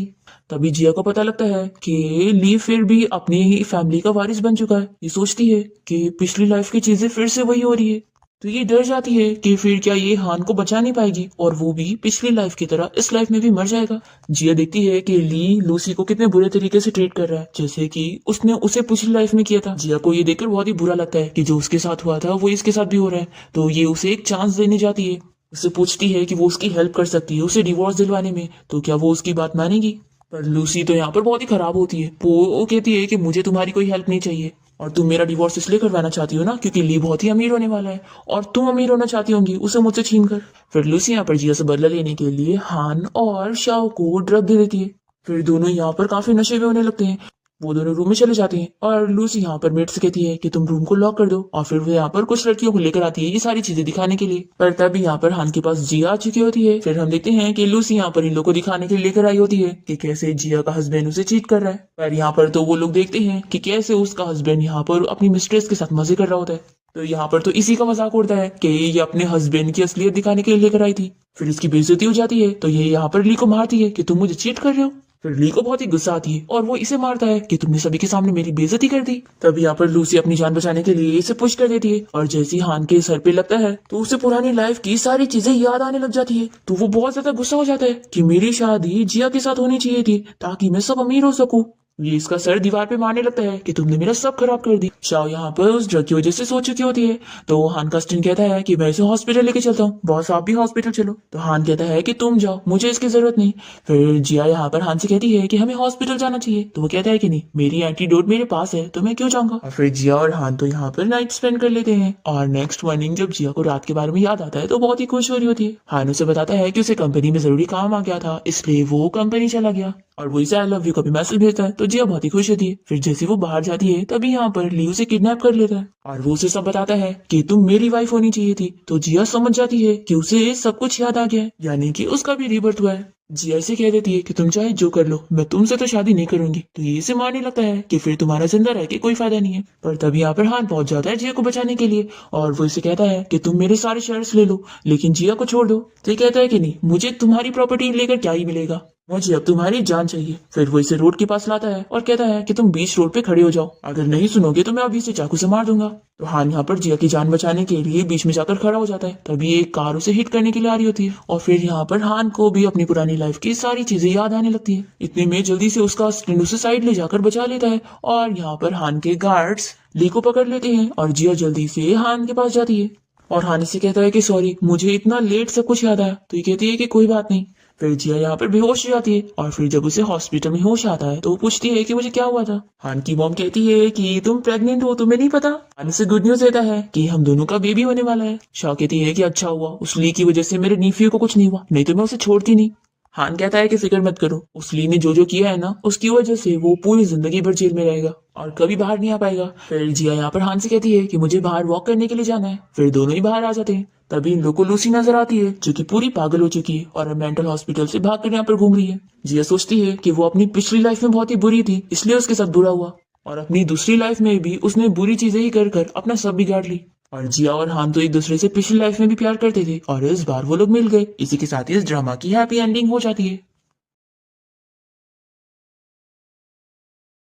तभी जिया को पता लगता है कि ली फिर भी अपनी ही फैमिली का वारिस बन चुका है। ये सोचती है कि पिछली लाइफ की चीजें फिर से वही हो रही है, तो ये डर जाती है कि फिर क्या ये हान को बचा नहीं पाएगी और वो भी पिछली लाइफ की तरह इस लाइफ में भी मर जाएगा। जिया देखती है कि ली लूसी को कितने बुरे तरीके से ट्रीट कर रहा है, जैसे कि उसने उसे पिछली लाइफ में किया था। जिया को ये देखकर बहुत ही बुरा लगता है कि जो उसके साथ हुआ था वो इसके साथ भी हो रहा है, तो ये उसे एक चांस देने जाती है। उससे पूछती है कि वो उसकी हेल्प कर सकती है उसे डिवोर्स दिलवाने में, तो क्या वो उसकी बात मानेगी। पर लूसी तो यहाँ पर बहुत ही खराब होती है। वो कहती है कि मुझे तुम्हारी कोई हेल्प नहीं चाहिए और तुम मेरा डिवोर्स इसलिए करवाना चाहती हो ना क्योंकि ली बहुत ही अमीर होने वाला है और तुम अमीर होना चाहती होंगी उसे मुझसे छीन कर। फिर लूसी यहाँ पर जिया से बदला लेने के लिए हान और शाओ को ड्रग दे देती है। फिर दोनों यहाँ पर काफी नशे में होने लगते हैं वो दोनों रूम में चले जाते हैं और लूसी यहाँ पर मेट से कहती है कि तुम रूम को लॉक कर दो, और फिर वो यहाँ पर कुछ लड़कियों को लेकर आती है ये सारी चीजें दिखाने के लिए। पर तभी यहाँ पर हान के पास जिया आ चुकी होती है। फिर हम देखते हैं कि लूसी यहाँ पर इन लोगों को दिखाने के लिए लेकर आई होती है कि कैसे जिया का हस्बैंड उसे चीट कर रहा है। पर यहाँ पर तो वो लोग देखते हैं कि कैसे उसका हस्बैंड यहाँ पर अपनी मिस्ट्रेस के साथ मजे कर रहा होता है। तो यहाँ पर तो इसी का मजाक उड़ता है कि ये अपने हस्बैंड की असलियत दिखाने के लिए लेकर आई थी। फिर इसकी बेइज्जती हो जाती है तो ये यहाँ पर ली को मारती है कि तुम मुझे चीट कर रहे हो। फिर ली को बहुत ही गुस्सा आती है और वो इसे मारता है कि तुमने सभी के सामने मेरी बेइज्जती कर दी। तब यहाँ पर लूसी अपनी जान बचाने के लिए इसे पुश कर देती है और जैसे ही हान के सर पे लगता है तो उसे पुरानी लाइफ की सारी चीजें याद आने लग जाती है। तो वो बहुत ज्यादा गुस्सा हो जाता है कि मेरी शादी जिया के साथ होनी चाहिए थी ताकि मैं सब अमीर हो सकूं। ये इसका सर दीवार पे मारने लगता है कि तुमने मेरा सब खराब कर दी। शाओ यहाँ पर उस ड्रग की वजह से सो चुकी होती है। तो हान का स्टिन कहता है कि मैं इसे हॉस्पिटल लेके चलता हूँ, बॉस आप भी हॉस्पिटल चलो। तो हान कहता है कि तुम जाओ, मुझे इसकी जरूरत नहीं। फिर जिया यहाँ पर हान से कहती है कि हमें हॉस्पिटल जाना चाहिए। तो वो कहता है कि नहीं, मेरी एंटीडोट मेरे पास है तो मैं क्यों जाऊंगा। और फिर जिया और हान तो यहाँ पर नाइट स्पेंड कर लेते हैं। और नेक्स्ट मॉर्निंग जब जिया को रात के बारे में याद आता है तो बहुत ही खुश हो रही होती है। हान उसे बताता है कि उसे कंपनी में जरूरी काम आ गया था इसलिए वो कंपनी चला गया और वो इसे आई लव यू का भी मैसेज भेजता है। तो जिया बहुत ही खुश होती है। फिर जैसे वो बाहर जाती है तभी यहाँ पर ली उसे किडनैप कर लेता है और वो उसे सब बताता है कि तुम मेरी वाइफ होनी चाहिए थी। तो जिया समझ जाती है कि उसे सब कुछ याद आ गया है, यानी कि उसका भी रीबर्थ हुआ है। जिया इसे कह देती है कि तुम चाहे जो कर लो, मैं तुमसे तो शादी नहीं करूंगी। तो ये इसे मारने लगता है कि फिर तुम्हारा जिंदा रह के कोई फायदा नहीं है। पर तभी यहाँ पर हान पहुंच जाता है जिया को बचाने के लिए और वो इसे कहता है कि तुम मेरे सारे शेयर्स ले लो लेकिन जिया को छोड़ दो। तो ये कहता है कि नहीं, मुझे तुम्हारी प्रॉपर्टी लेकर क्या ही मिलेगा, मुझे अब तुम्हारी जान चाहिए। फिर वो इसे रोड के पास लाता है और कहता है कि तुम बीच रोड पे खड़े हो जाओ, अगर नहीं सुनोगे तो मैं अभी से चाकू से मार दूंगा। तो हान यहाँ पर जिया की जान बचाने के लिए बीच में जाकर खड़ा हो जाता है। तभी एक कार उसे हिट करने के लिए आ रही होती है और फिर यहाँ पर हान को भी अपनी पुरानी लाइफ की सारी चीजें याद आने लगती है। इतने में जल्दी से उसका स्टैंड उसे साइड ले जाकर बचा लेता है और यहाँ पर हान के गार्ड्स ली को पकड़ लेते हैं और जिया जल्दी से हान के पास जाती है और हान से कहता है कि सॉरी, मुझे इतना लेट सब कुछ याद आया। तो ये कहती है कि कोई बात नहीं। फिर जिया यहाँ पर बेहोश हो जाती है और फिर जब उसे हॉस्पिटल में होश आता है तो वो पूछती है कि मुझे क्या हुआ था। हान की मॉम कहती है कि तुम प्रेग्नेंट हो, तुम्हें नहीं पता। हान से गुड न्यूज देता है कि हम दोनों का बेबी होने वाला है। शाओ कहती है कि अच्छा हुआ, उस ली की वजह से मेरे नीफियो को कुछ नहीं हुआ, नहीं तो मैं उसे छोड़ती नहीं। हान कहता है कि फिक्र मत करो, उस ली ने जो किया है ना उसकी वजह से वो पूरी जिंदगी भर जेल में रहेगा और कभी बाहर नहीं आ पाएगा। फिर जिया यहाँ पर हान से कहती है कि मुझे बाहर वॉक करने के लिए जाना है। फिर दोनों ही बाहर आ जाते हैं। तभी इन लोगों को लूसी नजर आती है जो कि पूरी पागल हो चुकी है और मेंटल हॉस्पिटल से भागकर यहाँ पर घूम रही है। जिया सोचती है कि वो अपनी पिछली लाइफ में बहुत ही बुरी थी इसलिए उसके साथ बुरा हुआ और अपनी दूसरी लाइफ में भी उसने बुरी चीजें ही कर कर अपना सब बिगाड़ ली। और जिया और हान तो एक दूसरे से पिछली लाइफ में भी प्यार करते थे और इस बार वो लोग मिल गए। इसी के साथ ही इस ड्रामा की हैप्पी एंडिंग हो जाती है।